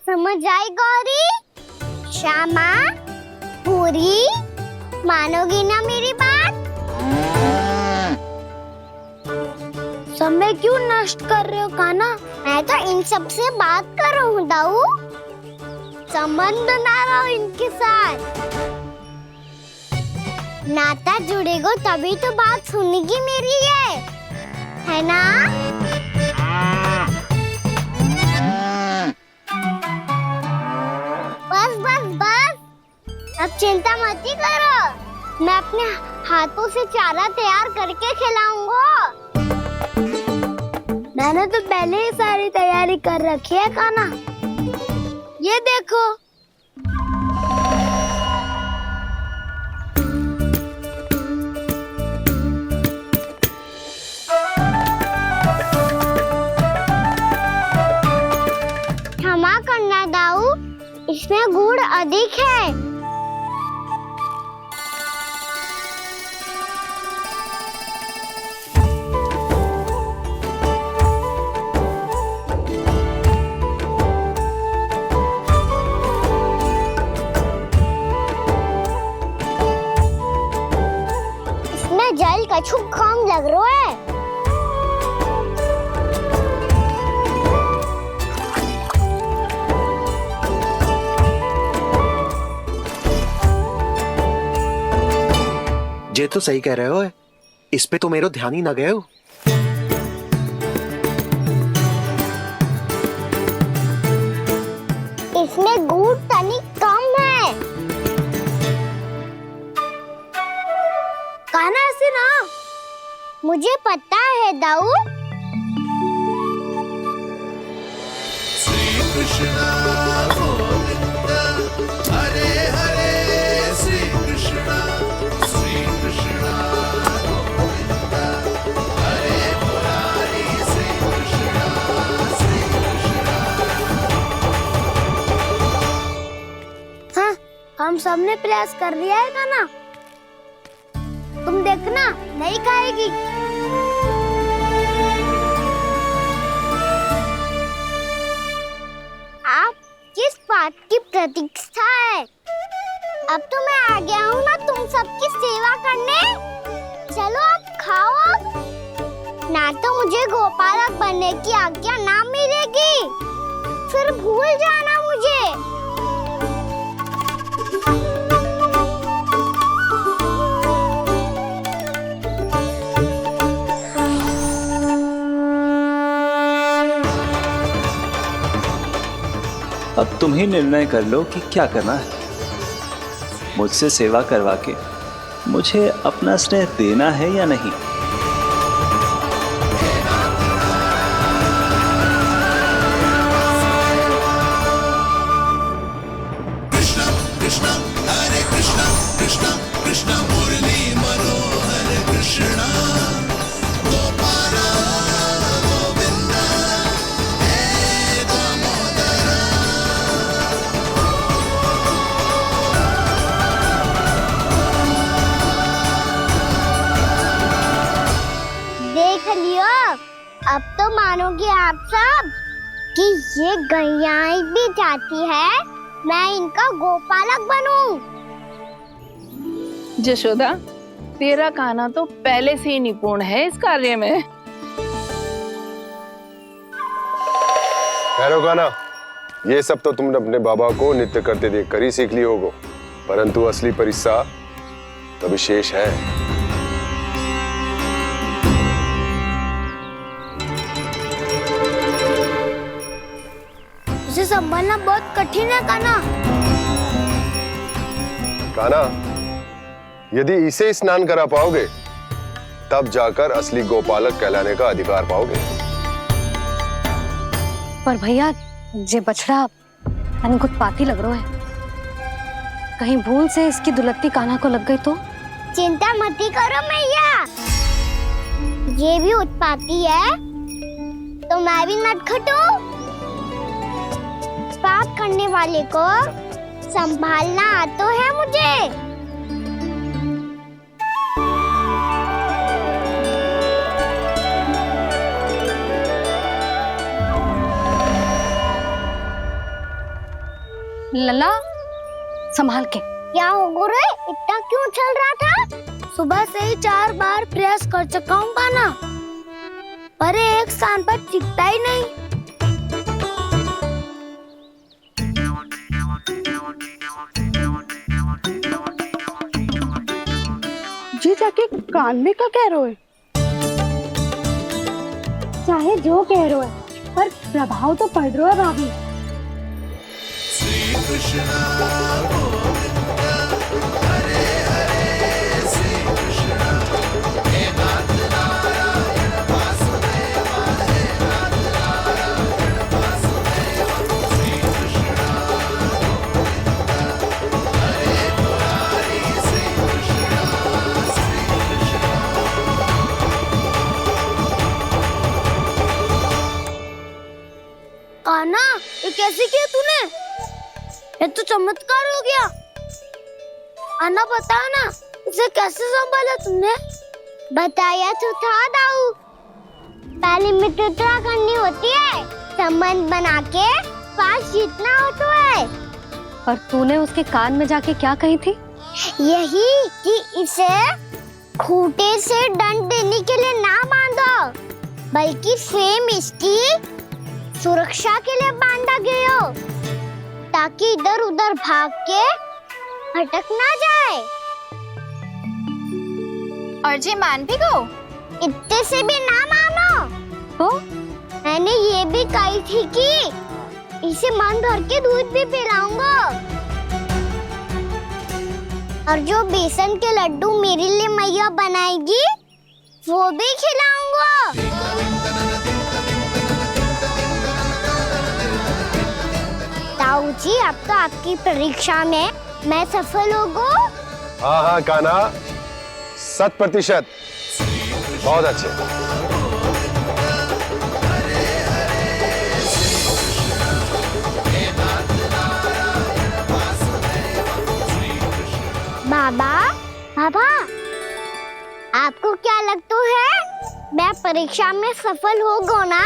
समझ आई गौरी? श्यामा, पूरी, मानोगी ना मेरी बात? समय क्यों नष्ट कर रहे हो कान्हा? मैं तो इन सब से बात कर रहा हूँ दाऊ, संबंध बना रहा हूँ इनके साथ। नाता जुड़ेगा तभी तो बात सुनेगी मेरी है ना? बस बस बस, अब चिंता मत ही करो, मैं अपने हाथों से चारा तैयार करके खिलाऊंगा। मैंने तो पहले ही सारी तैयारी कर रखी है कान्हा, ये देखो। क्षमा करना दाऊ, इसमें गुड़ अधिक है। इसमें जल कछु कम लग रहा है।
ये तो सही कह रहे हो, इस पे तो मेरो ध्यान ही ना गए हो।
इसमें गुड़ तनिक कम है। कान्हा ऐसे ना, मुझे पता है दाऊ।
श्री कृष्ण गोविंद हरे हरे, श्री कृष्ण गोविंद हरे मुरारी, श्री कृष्ण
हाँ, हम सबने प्रयास कर लिया है कान्हा, तुम देखना नहीं खाएगी। आप किस बात की प्रतीक्षा है? अब तो मैं आ गया हूँ ना तुम सबकी सेवा करने। चलो अब खाओ अब। ना तो मुझे गोपालक बनने की आज्ञा ना मिलेगी, फिर भूल जाना मुझे।
अब तुम ही निर्णय कर लो कि क्या करना है। मुझसे सेवा करवा के मुझे अपना स्नेह देना है या नहीं।
कृष्ण कृष्ण मुरली मनोहर कृष्ण गोपाल गोविंद हे दामोदर।
देख लियो, अब तो मानोगे आप सब कि ये गैयाएं भी चाहती है मैं इनका गोपालक बनूं।
जशोदा, तेरा कान्हा तो पहले से ही निपुण है इस कार्य में।
ठहरो कान्हा, ये सब तो तुमने अपने बाबा को नृत्य करते देख कर ही सीख ली होगो, परंतु असली परिस्सा तो विशेष है।
उसे संभालना बहुत कठिन है कान्हा।
कान्हा, यदि इसे स्नान करा पाओगे तब जाकर असली गोपालक कहलाने का अधिकार पाओगे।
पर भैया, ये बछड़ा यानी कुछ पाती लग रहा है, कहीं भूल से इसकी दुलत्ती कान्हा को लग गई तो?
चिंता मती करो मैया, ये भी उत्पाती है तो मैं भी नटखट हूँ। पाप करने वाले को संभालना आता है मुझे।
लला, संभाल के।
क्या हो गुरु, इतना क्यों चल रहा था? सुबह से ही 4 बार प्रयास कर चुका हूँ कान्हा, पर एक स्थान पर टिकता ही नहीं।
जी जाके कान में क्या कह रहे हो?
चाहे जो कह रहे हो है, पर प्रभाव तो पड़ रहा है भाभी।
श्री कृष्ण गोविंद हरे हरे श्री कृष्ण हे नाथ नारायण वासुदेव हे नाथ नारायण वासुदेव श्री कृष्ण गोविंद हरे मुरारी श्री कृष्ण श्री कृष्ण।
कान्हा, ये कैसे किया तूने? ये तो चमत्कार हो गया। अन्ना बता ना, इसे कैसे संभाला तुमने? बताया तो था दाऊ, पहले मित्रता करनी होती है, संबंध बना के पास जीतना होता है।
और तूने उसके कान में जाके क्या कही थी?
यही कि इसे खूंटे से दंड देने के लिए ना बांधो, बल्कि स्वयं इसकी सुरक्षा के लिए बांधा गया हो, ताकि इधर उधर भाग के भटक ना जाए।
और जी मान भी गो?
इतने से भी ना मानो।
तो
मैंने ये भी कही थी कि इसे मन भर के दूध भी पिलाऊंगा, और जो बेसन के लड्डू मेरे लिए मैया बनाएगी वो भी खिलाऊंगा। ताऊ जी, अब तो आपकी परीक्षा में मैं सफल होगा।
हाँ हाँ कान्हा, 100%। बहुत अच्छे।
बाबा, बाबा, आपको क्या लगता है मैं परीक्षा में सफल होगा ना?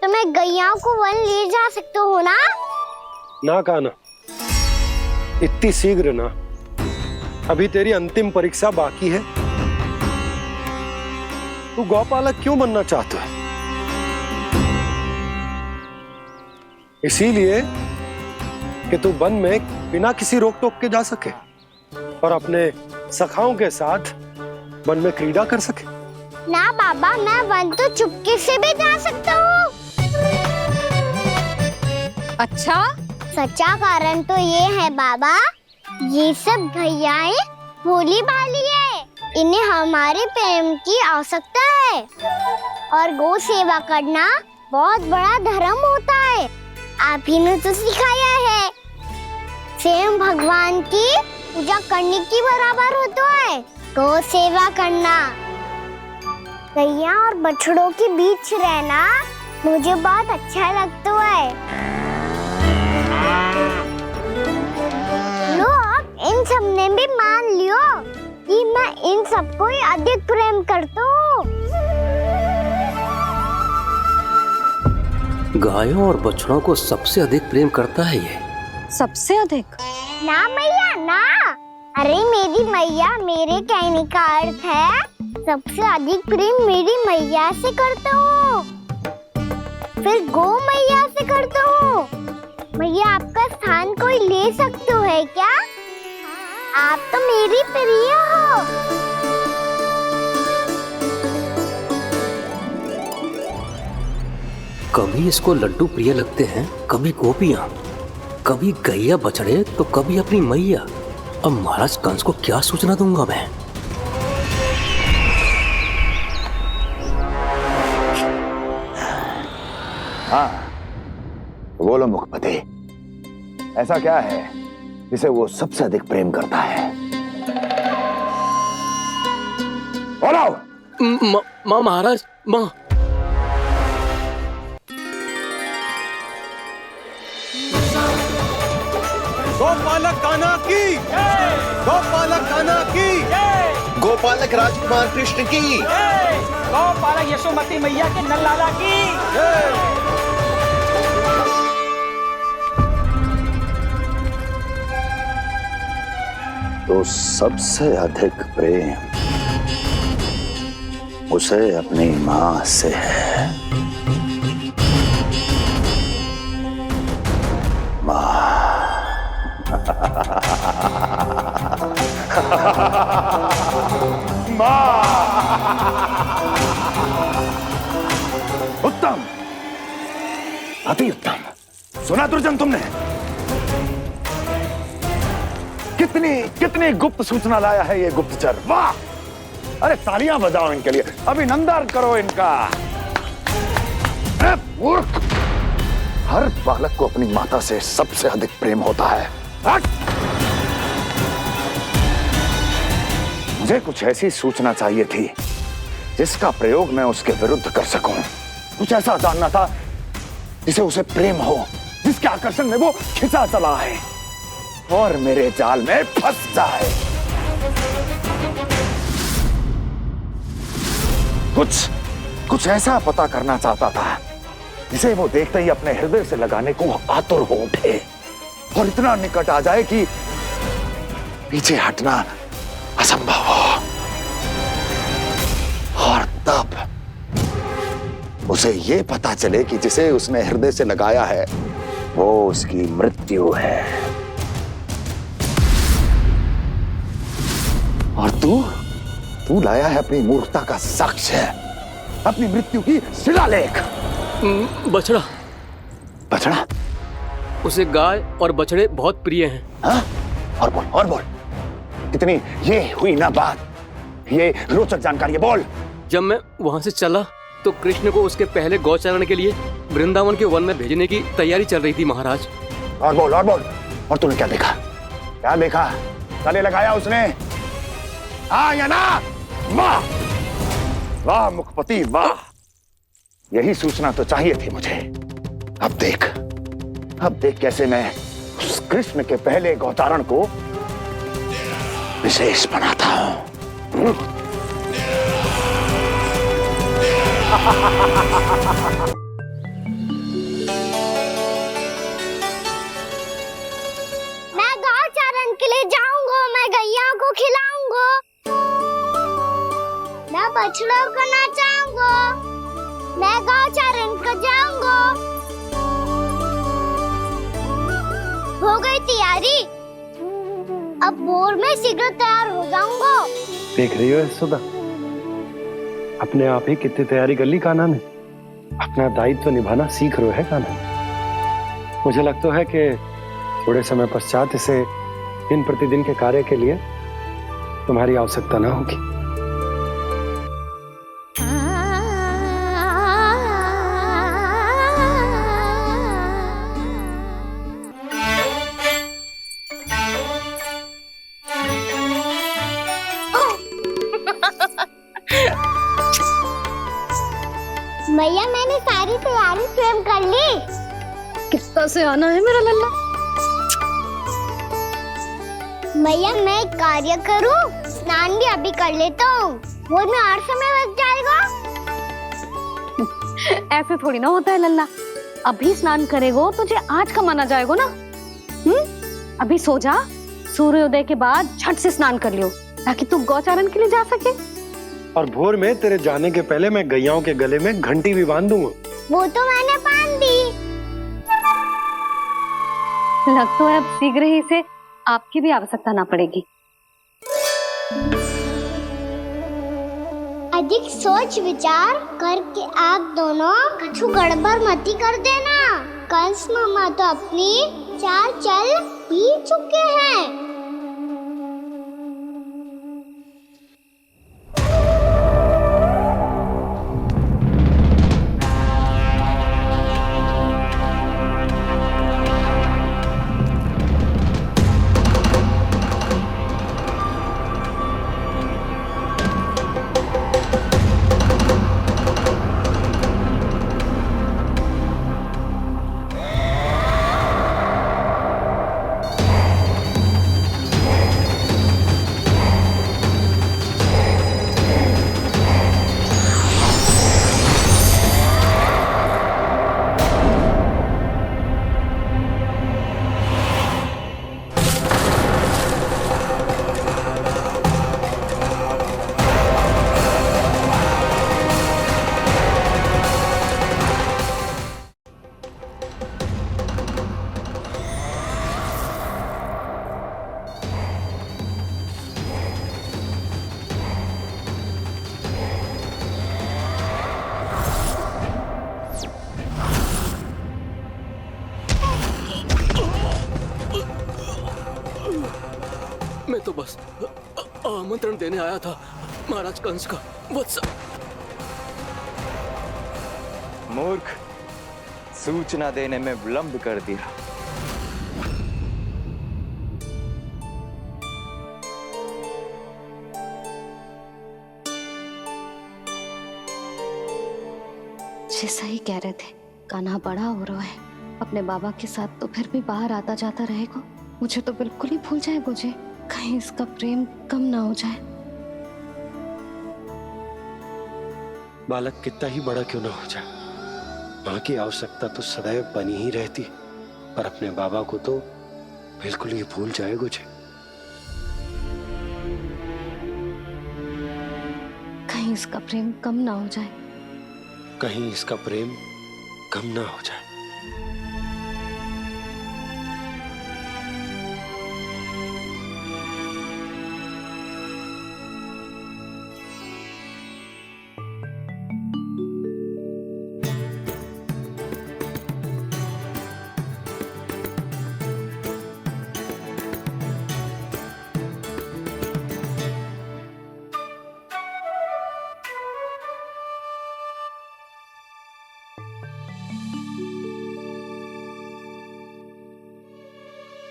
तो मैं गैयाओं को वन ले जा सकता हूँ ना?
ना कान्हा, इतनी शीघ्र ना, अभी तेरी अंतिम परीक्षा बाकी है। तू गौपालक क्यों बनना चाहता है? इसीलिए कि तू वन में बिना किसी रोक टोक के जा सके और अपने सखाओं के साथ वन में क्रीड़ा कर सके।
ना बाबा, मैं वन तो चुपके से भी जा सकता हूँ।
अच्छा?
सच्चा कारण तो ये है बाबा, ये सब गैयाएं भोली भाली है, इन्हें हमारे प्रेम की आवश्यकता है, और गौ सेवा करना बहुत बड़ा धर्म होता है। आप ही ने तो सिखाया है। स्वयं भगवान की पूजा करने की बराबर होता है। गौ सेवा करना, गैया और बछड़ों के बीच रहना मुझे बहुत अच्छा लगता है। लो अब इन सब ने भी मान लियो कि मैं इन सबको ही अधिक प्रेम करता हूँ।
गायों और बछड़ों को सबसे अधिक प्रेम करता है ये।
सबसे अधिक?
ना मैया ना, अरे मेरी मैया, मेरे कहने का अर्थ है सबसे अधिक प्रेम मेरी मैया से करता हूँ, फिर गौ मैया से करता हूँ। मैया आपका स्थान कोई ले सकते है क्या? आप तो मेरी प्रिय हो।
कभी इसको लड्डू प्रिय लगते हैं, कभी गोपियां, कभी गैया बछड़े, तो कभी अपनी मैया। अब महाराज कंस को क्या सूचना दूंगा मैं?
हाँ, बोलो मुखपति, ऐसा क्या है जिसे वो सबसे अधिक प्रेम करता है? बोलो।
माँ महाराज, माँ।
गोपालक कान्हा की, गोपालक कान्हा की, गोपालक राजकुमार कृष्ण की,
गोपालक यशोमती मैया के नल लाला की।
तो सबसे अधिक प्रेम उसे अपनी मां से है। मां। उत्तम, अति उत्तम। सुना दुर्जन तुमने? कितनी कितनी गुप्त सूचना लाया है ये गुप्तचर। वाह! अरे तालियां बजाओ इनके लिए, अभिनंदन करो इनका। अरे मूर्ख! हर बालक को अपनी माता से सबसे अधिक प्रेम होता है। हट! मुझे कुछ ऐसी सूचना चाहिए थी जिसका प्रयोग मैं उसके विरुद्ध कर सकूं। कुछ ऐसा जानना था जिसे उसे प्रेम हो, जिसके आकर्षण में वो खिंचा चला है और मेरे जाल में फंस जाए। कुछ ऐसा पता करना चाहता था जिसे वो देखते ही अपने हृदय से लगाने को आतुर हो उठे और इतना निकट आ जाए कि पीछे हटना असंभव हो। और तब उसे ये पता चले कि जिसे उसने हृदय से लगाया है वो उसकी मृत्यु है। और तू लाया है अपनी मूर्खता का साक्ष्य, अपनी मृत्यु की शिलालेख।
बछड़ा।
बछड़ा?
उसे गाय और बछड़े बहुत प्रिय हैं।
हाँ? और बोल। इतनी ये हुई ना बात, ये रोचक जानकारी बोल।
जब मैं वहां से चला तो कृष्ण को उसके पहले गौचारण के लिए वृंदावन के वन में भेजने की तैयारी चल रही थी महाराज।
और बोल। और तूने क्या देखा? क्या देखा? गले लगाया उसने? हाँ या ना? वाह वाह मुखपति वाह, यही सूचना तो चाहिए थी मुझे। अब देख कैसे मैं उस कृष्ण के पहले गौतारण को विशेष बनाता हूं।
मैं गौचारण के लिए जाऊंगा, मैं गैया को खिलाऊंगा, मैं बछड़ों को नचाऊंगा, मैं गौचारण को जाऊंगा। हो गई तैयारी, अब भोर में शीघ्र तैयार हो जाऊंगा।
देख रही हो सुधा, अपने आप ही कितनी तैयारी कर ली कान्हा ने। अपना दायित्व निभाना सीख रहे है कान्हा। मुझे लगता है कि थोड़े समय पश्चात इसे दिन प्रतिदिन के कार्य के लिए तुम्हारी आवश्यकता ना होगी।
सारी स्वयं कर ली।
कितना से आना है मेरा लल्ला।
मैया मैं एक कार्य करूं, स्नान भी अभी कर लेता हूँ, वो में और समय लग जाएगा।
ऐसे थोड़ी ना होता है लल्ला, अभी स्नान करेगो तुझे आज का माना जाएगा ना। अभी सो जा, सूर्योदय के बाद झट से स्नान कर लियो ताकि तू गौचारण के लिए जा सके।
और भोर में तेरे जाने के पहले मैं गैयाओं के गले में घंटी भी बांध दूंगा।
वो तो मैंने बांध दी।
लग तो है अब शीघ्र ही से आपकी भी आवश्यकता ना पड़ेगी।
अधिक सोच विचार करके आप दोनों कछु गड़बड़ मती कर देना। कंस मामा तो अपनी चाल चल ही चुके हैं।
मैं तो बस आमंत्रण देने आया था महाराज कंस का। वत्स
मूर्ख, सूचना देने में विलंब कर दिया।
जैसा ही कह रहे थे, कान्हा बड़ा हो रहा है, अपने बाबा के साथ तो फिर भी बाहर आता जाता रहेगा। मुझे तो बिल्कुल ही भूल जाए मुझे, कहीं इसका प्रेम कम ना हो जाए।
बालक कितना ही बड़ा क्यों ना हो जाए, माँ की आवश्यकता तो सदैव बनी ही रहती, पर अपने बाबा को तो बिल्कुल ही भूल जाए मुझे।
कहीं इसका प्रेम कम ना हो जाए,
कहीं इसका प्रेम कम ना हो जाए।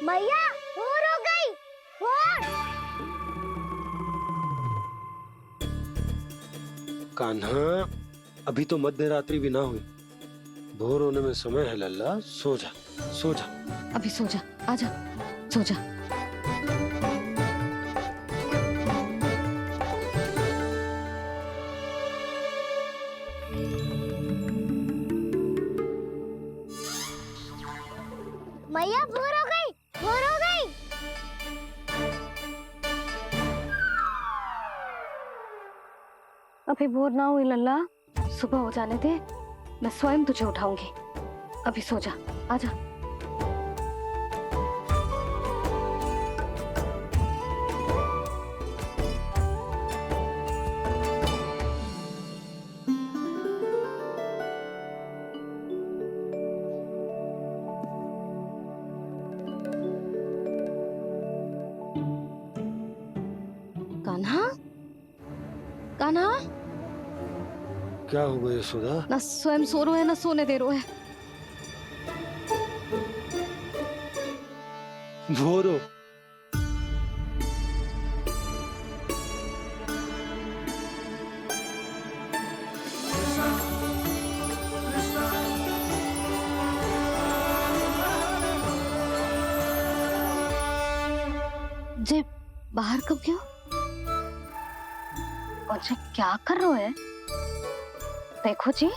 मैया भोर हो गई, भोर।
कान्हा, अभी तो मध्य रात्रि भी ना हुई, भोर होने में समय है लल्ला, सो जा सो जा।
अभी सो जा, आजा सो जा।
मैया भोर हो गई, भोर हो गई।
अभी भोर ना हुई लल्ला, सुबह हो जाने दे, मैं स्वयं तुझे उठाऊंगी। अभी सो जा, आजा। कान्हा, कान्हा,
क्या हो गया यशोदा?
ना स्वयं सो रो है ना सोने दे रो है।
भोर हो।
जे बाहर कब क्यों? मुझे क्या कर रहे है? देखो जी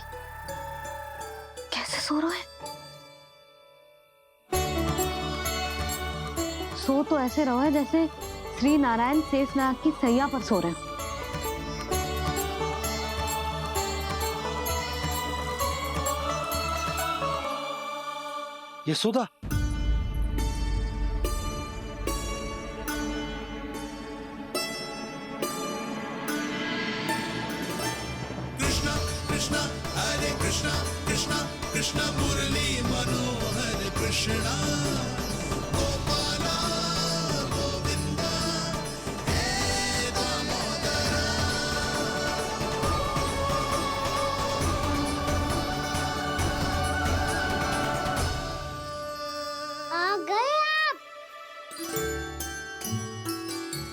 कैसे सो रहे हैं। सो तो ऐसे रहो है जैसे श्री नारायण शेषनाग की सैया पर सो रहे हैं।
यशोदा,
कृष्णा कृष्णा हरे कृष्णा कृष्णा कृष्णा मुरली मनोहर कृष्णा गोपाला गोविंदा हे दामोदरा।
आ गए आप?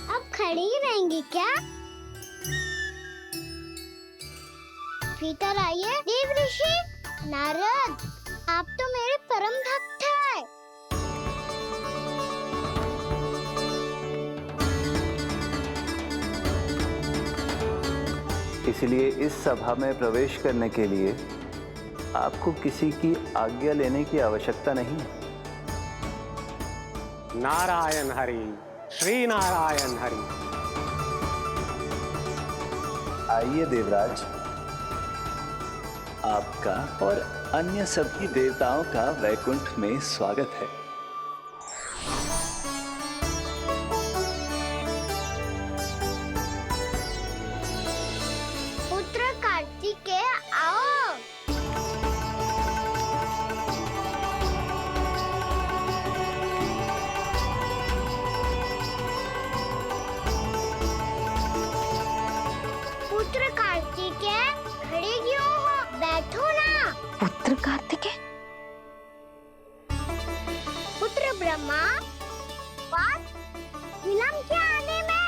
अब खड़ी ही रहेंगी क्या? भीतर आइए। देव ऋषि नारद, आप तो मेरे परम भक्त हैं।
इसलिए इस सभा में प्रवेश करने के लिए आपको किसी की आज्ञा लेने की आवश्यकता नहीं है।
नारायण हरि, श्री नारायण हरि।
आइए देवराज, आपका और अन्य सभी देवताओं का वैकुंठ में स्वागत है।
पुत्र कार्तिकेय आओ। पुत्र कार्तिकेय खड़े क्यों हो? बैठो ना।
पुत्र कार्तिकेय?
पुत्र ब्रह्मा, बात विलंब क्या आने में?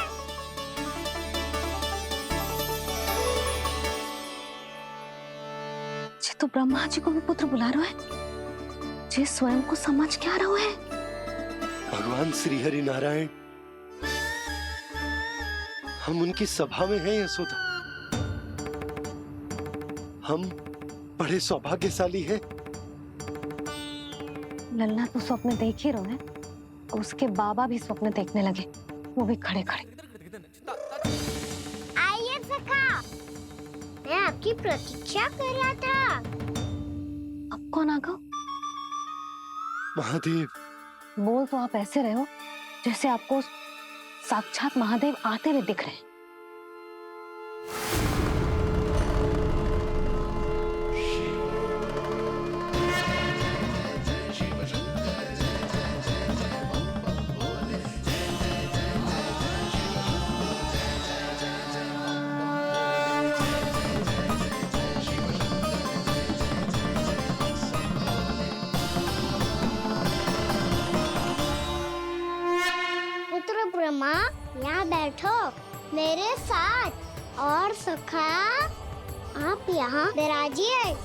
जे तो ब्रह्मा जी को भी पुत्र बुला रहे हैं, जे स्वयं को समझ क्या रहे हैं।
भगवान श्री हरि नारायण, हम उनकी सभा में हैं यशोदा। हम बड़े सौभाग्यशाली हैं।
लल्ला तो स्वप्न देख ही रहे हैं, उसके बाबा भी स्वप्न देखने लगे, वो भी खड़े खड़े।
आइए सखा, मैं आपकी प्रतीक्षा कर रहा था।
अब कौन आ गया?
महादेव।
बोल तो आप ऐसे रहे हो जैसे आपको साक्षात महादेव आते हुए दिख रहे हैं।
पुत्र ब्रह्मा, यहाँ बैठो मेरे साथ। और सखा, आप यहाँ विराजिए।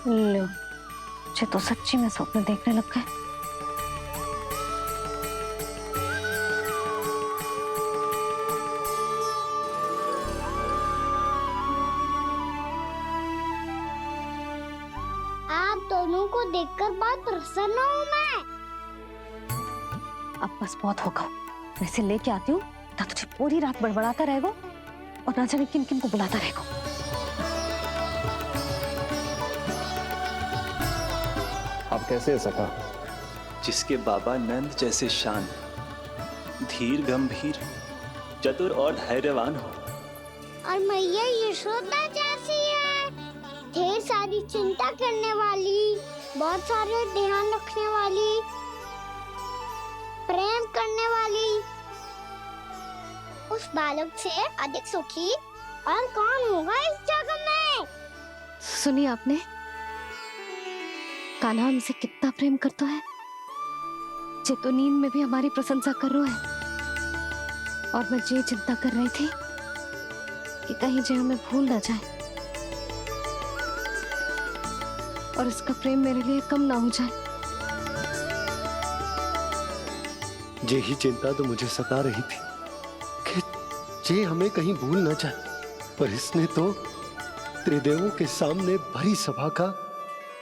लो, मुझे तो सच्ची में स्वप्न देखने लग गए।
आप दोनों को देखकर बहुत प्रसन्न हूँ मैं।
अब बस बहुत होगा, मैं इसे लेके आती हूँ, ना तुझे पूरी रात बड़बड़ाता रहेगा और ना जाने किन किन को बुलाता रहेगा।
आप कैसे है सखा? जिसके बाबा नंद जैसे शांत, धीर गंभीर, चतुर और धैर्यवान हो,
और मैया यशोदा जैसी है, ढेर सारी चिंता करने वाली, बहुत सारे ध्यान रखने वाली, प्रेम करने वाली। उस बालक से अधिक सुखी और कौन होगा इस जगत में?
सुनिए आपने, कान्हा हमसे कितना प्रेम करता है, जे तो नींद में भी हमारी प्रशंसा कर रहा है, और मैं ये चिंता कर रही थी कि कहीं जे हमें भूल ना जाए और इसका प्रेम मेरे लिए कम ना हो जाए।
यही चिंता तो मुझे सता रही थी कि जे हमें कहीं भूल ना जाए, पर इसने तो त्रिदेवों के सामने भरी सभा का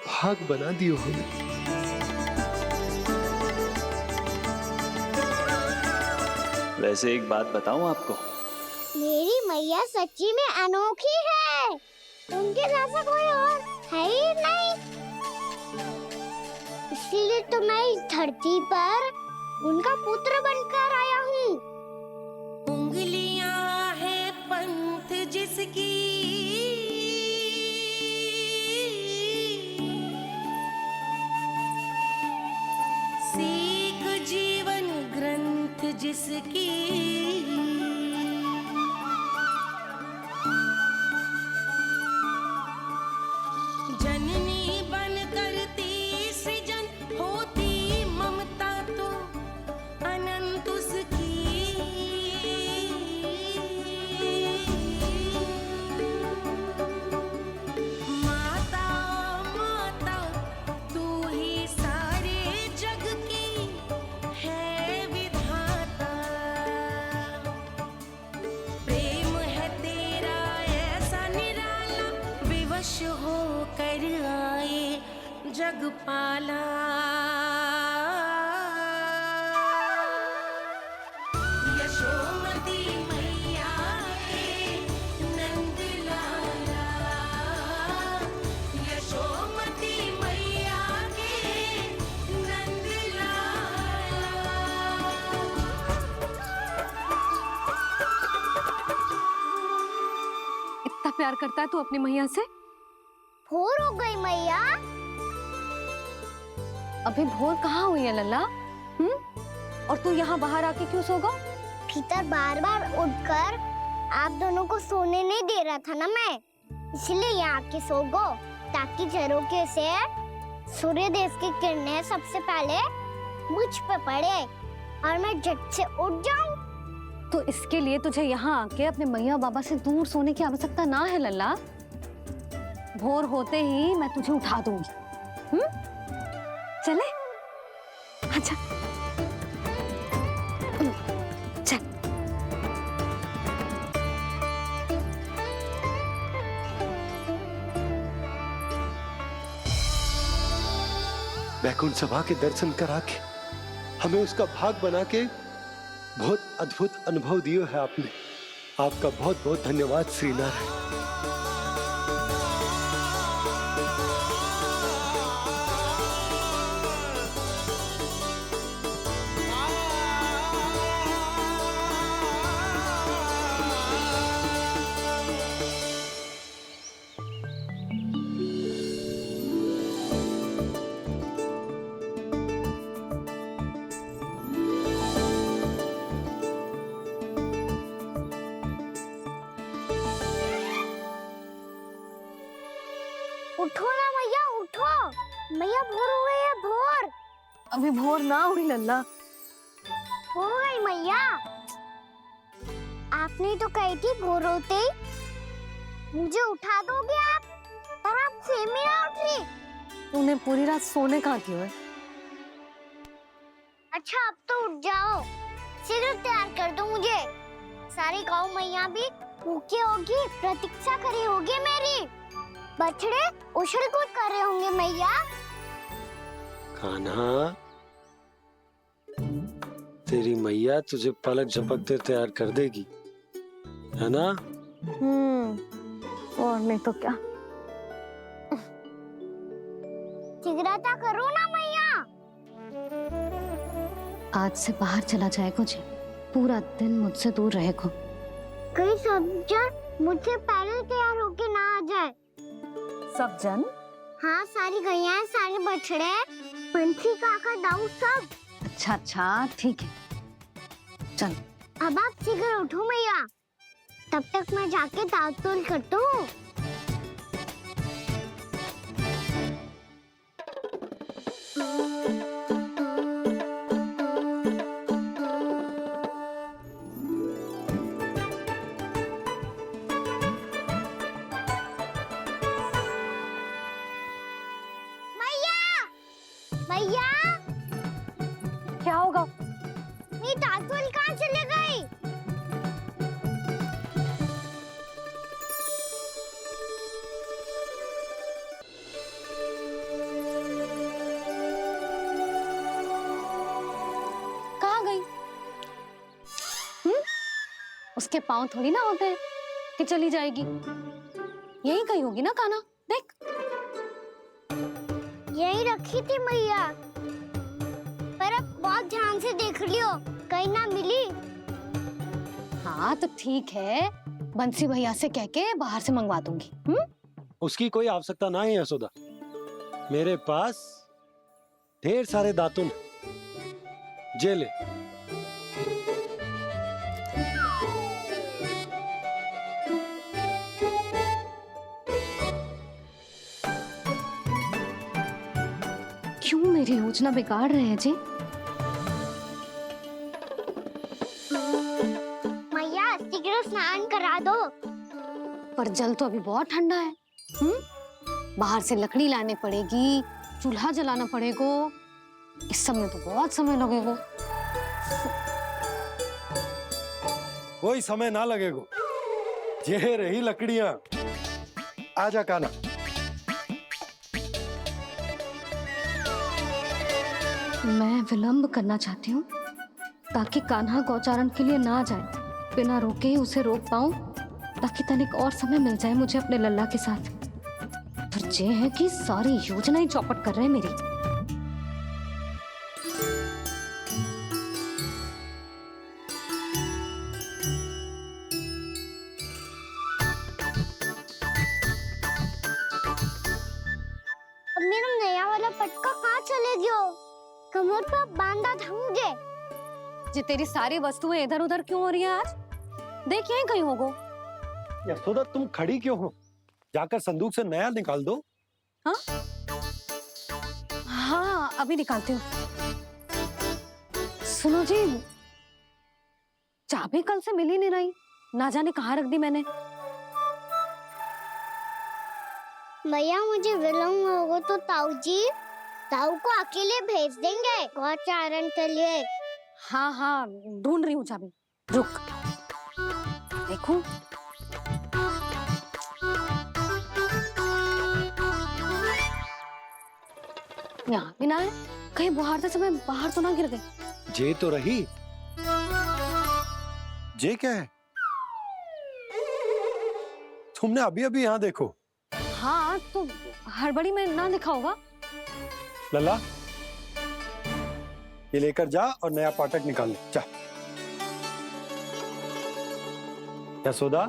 भाग बना दियो हमें।
वैसे एक बात बताऊं आपको,
मेरी मैया सच्ची में अनोखी है। उनके जैसा कोई और है ही नहीं। इसीलिए तो मैं इस धरती पर उनका पुत्र बनकर आया हूँ।
उंगलियां है पंथ जिसकी, सीख जीवन ग्रंथ जिसकी, जननी बन करती सृजन होती ममता तो अनंत उसकी। माता माता तू ही सारे जग की है विधाता। प्रेम है तेरा ऐसा निराला, विवश हो कर आए जग पाला। यशोमती मैया के नंद लाला, यशोमती मैया के नंद लाला।
इतना प्यार करता है तू अपनी मैया से?
भोर हो गई मैया।
अभी भोर कहाँ हुई है लल्ला? और तू यहाँ बाहर आके क्यों सो गो?
भीतर बार बार उठकर आप दोनों को सोने नहीं दे रहा था ना मैं, इसलिए यहाँ आके सो गो, ताकि झरोखे से सूर्य देव की किरणें सबसे पहले मुझ पे पड़े और मैं झट से उठ जाऊं।
तो इसके लिए तुझे यहाँ आके अपने मैया बाबा से दूर सोने की आवश्यकता ना है लल्ला। भोर होते ही मैं तुझे उठा दूंगी। चले? अच्छा चल।
वैकुंठ सभा के दर्शन करा के हमें उसका भाग बना के बहुत अद्भुत अनुभव दियो है आपने। आपका बहुत बहुत धन्यवाद श्रीनारायण।
उठो ना मैया, उठो। मैया भोर हो गई है, भोर।
अभी भोर ना हुई लल्ला।
हो गई मैया। आपने तो कही थी भोर होते ही मुझे उठा दोगे आप, पर आप सेम ही ना उठी।
तूने पूरी रात सोने कहाँ की है?
अच्छा अब तो उठ जाओ, शीघ्र तैयार कर दो मुझे। सारी गाँव मैया भी भूखी होगी, प्रतीक्षा करी होगी मेरी। बछड़े उछल कूद कर रहे होंगे मैया।
कान्हा, तेरी मैया तुझे पलक झपकते तैयार कर देगी, है ना?
और नहीं तो क्या।
शीघ्रता करो ना मैया।
आज से बाहर चला जाएगा जी, पूरा दिन मुझसे दूर रहेगा।
कहीं सब जन मुझसे पहले तैयार होके ना आ जाए।
सब जन?
हाँ, सारी गैया, सारे बछड़े, पंछी, काका, दाऊ सब।
अच्छा अच्छा ठीक है, चल।
अब आप शीघ्र उठो मैया, तब तक मैं जाके ताल-तोल करता हूँ। भैया
क्या होगा?
मेरी दातुल कहाँ चले गई?
कहाँ गई? उसके पाँव थोड़ी ना होते हैं कि चली जाएगी। यही कहीं होगी ना कान्हा, देख।
यही रखी थी मैया, पर अब बहुत ध्यान से देख लियो, कहीं ना मिली।
हाँ तो ठीक है, बंसी भैया से कह के बाहर से मंगवा दूंगी।
उसकी कोई आवश्यकता ना है यशोदा, मेरे पास ढेर सारे दातुन जे ले।
क्यों मेरी योजना बिगाड़ रहे हैं जी?
मैया शीघ्र स्नान करा दो।
पर जल तो अभी बहुत ठंडा है। बाहर से लकड़ी लाने पड़ेगी, चूल्हा जलाना पड़ेगा। इस सब में तो बहुत समय लगेगा।
कोई समय ना लगेगा, ये रही लकड़ियां। आजा कान्हा।
मैं विलंब करना चाहती हूँ ताकि कान्हा गौचारण के लिए ना जाए। बिना रोके ही उसे रोक पाऊं, ताकि तनिक और समय मिल जाए मुझे अपने लल्ला के साथ। पर ये है कि सारी योजना ही चौपट कर रहे हैं मेरी।
अब मेरा नया वाला पटका कहाँ चले गयो? कमर पर बांधा था मुझे।
ये तेरी सारी वस्तुएं इधर उधर क्यों हो रही हैं आज? देख यहीं कहीं होगो।
यशोदा तुम खड़ी क्यों हो? जाकर संदूक से नया निकाल दो।
हाँ हाँ अभी निकालती हूँ। सुनो जी, चाबी कल से मिल ही नहीं रही, ना जाने कहाँ रख दी मैंने।
मैया मुझे विलम्ब होगा तो ताऊ को अकेले भेज देंगे गौचारण के लिए।
हाँ हाँ ढूंढ रही हूँ चाबी, रुक। देखूं। यहाँ भी ना है, कहीं बुहारते समय बाहर तो ना गिर गई।
जे तो रही। जे क्या है? तुमने अभी अभी यहाँ देखो।
हाँ तो हड़बड़ी में ना दिखा होगा।
लल्ला ये लेकर जा और नया पाठक निकाल ले जा। यशोदा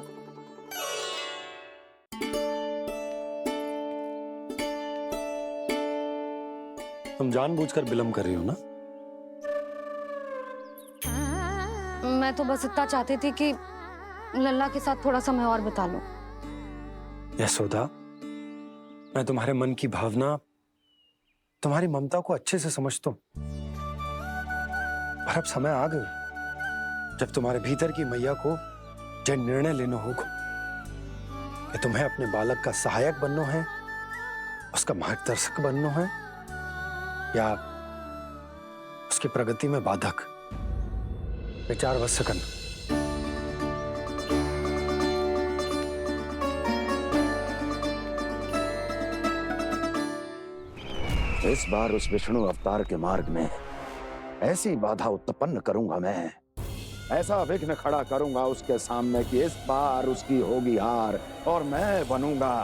तुम जानबूझकर विलंब कर रही हो ना?
मैं तो बस इतना चाहती थी कि लल्ला के साथ थोड़ा समय और बिता लूं।
यशोदा मैं तुम्हारे मन की भावना, तुम्हारी ममता को अच्छे से समझता हूं, पर अब समय आ गया जब तुम्हारे भीतर की मैया को यह निर्णय लेना होगा कि तुम्हें अपने बालक का सहायक बनना है, उसका मार्गदर्शक बनना है, या उसकी प्रगति में बाधक। विचार अवश्य करना।
इस बार उस विष्णु अवतार के मार्ग में ऐसी बाधा उत्पन्न करूंगा मैं, ऐसा विघ्न खड़ा करूंगा उसके सामने कि इस बार उसकी होगी हार और मैं बनूंगा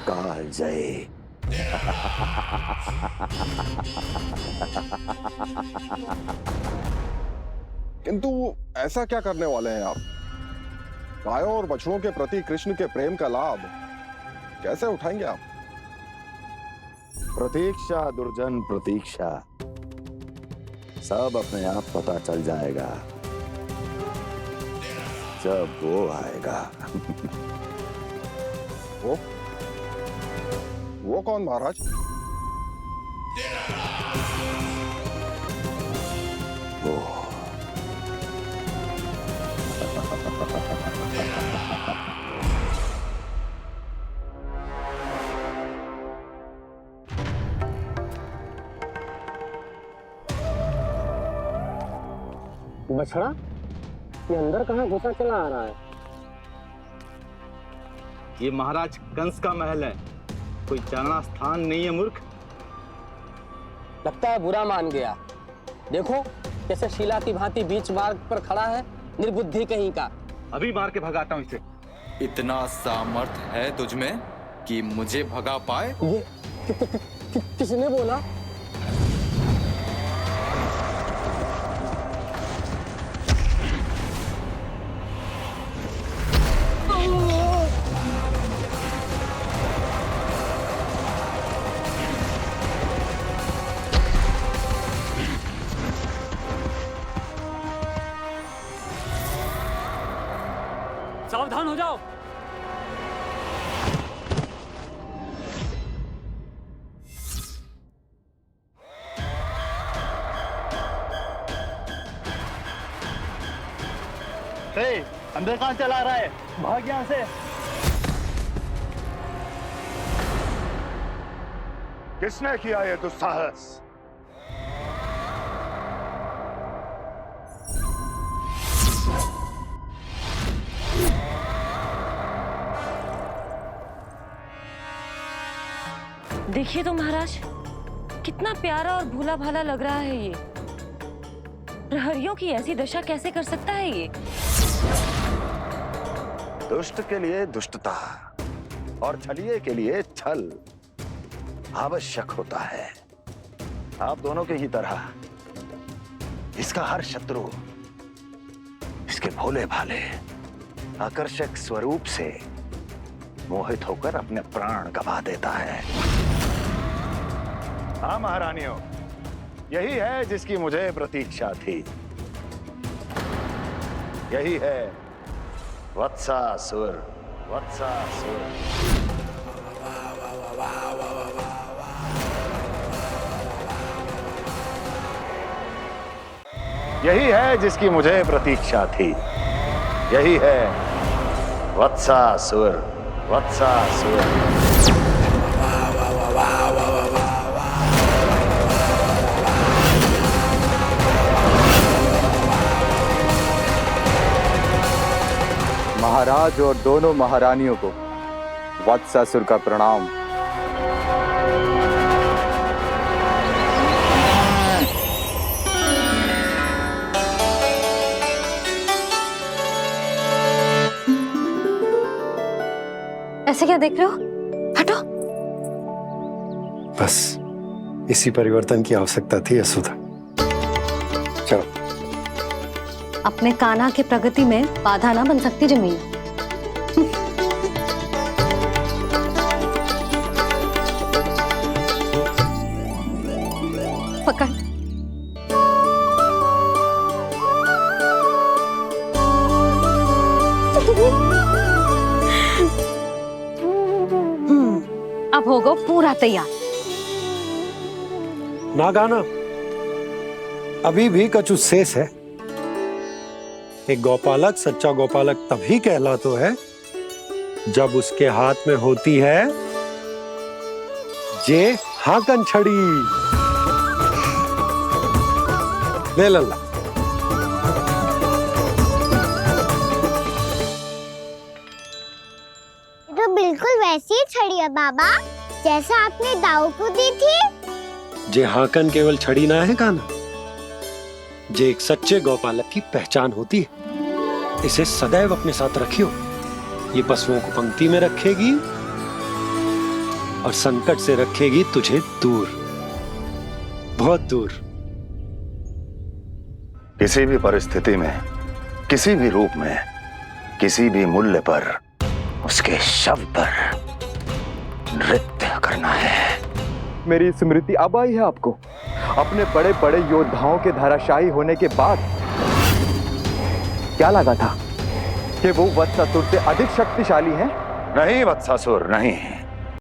कालजयी।
किंतु ऐसा क्या करने वाले हैं आप? गायों और बछड़ों के प्रति कृष्ण के प्रेम का लाभ कैसे उठाएंगे आप?
प्रतीक्षा दुर्जन प्रतीक्षा, सब अपने आप पता चल जाएगा जब वो आएगा।
वो कौन महाराज?
वो
बछड़ा, ये अंदर कहाँ घुसा चला आ रहा है?
ये महाराज कंस का महल है, कोई चारणा स्थान नहीं है मूर्ख।
लगता है बुरा मान गया। देखो कैसे शीला की भांति बीच मार्ग पर खड़ा है, निर्बुद्धि कहीं का।
अभी मार के भगाता हूँ इसे।
इतना सामर्थ है तुझमें कि मुझे भगा पाए?
ये किसने बोला?
सावधान हो जाओ।
अंदर कहाँ चला रहा है? भाग यहाँ से।
किसने किया ये दुस्साहस?
देखिए तो महाराज, कितना प्यारा और भोला भाला लग रहा है ये। प्रहरियों की ऐसी दशा कैसे कर सकता है ये?
दुष्ट के लिए दुष्टता और छलिए के लिए छल आवश्यक होता है। आप दोनों के ही तरह इसका हर शत्रु इसके भोले भाले आकर्षक स्वरूप से मोहित होकर अपने प्राण गंवा देता है। हाँ महारानियों, यही है जिसकी मुझे प्रतीक्षा थी। यही है वत्सासुर। वत्सासुर यही है जिसकी मुझे प्रतीक्षा थी। यही है वत्सासुर। वत्सासुर
महाराज और दोनों महारानियों को वत्सासुर का प्रणाम।
ऐसे क्या देख रहे हो? हटो।
बस इसी परिवर्तन की आवश्यकता थी यशोदा। चलो।
अपने कान्हा के प्रगति में बाधा ना बन सकती जमीन। पकड़। अब होगा पूरा तैयार।
ना गाना, अभी भी कछु शेष है। एक गौपालक सच्चा गौपालक तभी कहलाता है जब उसके हाथ में होती है जे हाकन छड़ी। ले लल्ला।
तो बिल्कुल वैसी ही छड़ी है बाबा, जैसा आपने दाऊ को दी थी।
जे हाकन केवल छड़ी ना है कान्हा, जे एक सच्चे गौपालक की पहचान होती है। इसे सदैव अपने साथ रखियो। ये पशुओं को पंक्ति में रखेगी और संकट से रखेगी तुझे दूर, बहुत दूर।
किसी भी परिस्थिति में, किसी भी रूप में, किसी भी मूल्य पर उसके शव पर नृत्य करना है।
मेरी स्मृति अब आई है आपको? अपने बड़े बड़े योद्धाओं के धराशायी होने के बाद क्या लगा था कि वो वत्सासुर से अधिक शक्तिशाली हैं?
नहीं वत्सासुर, नहीं।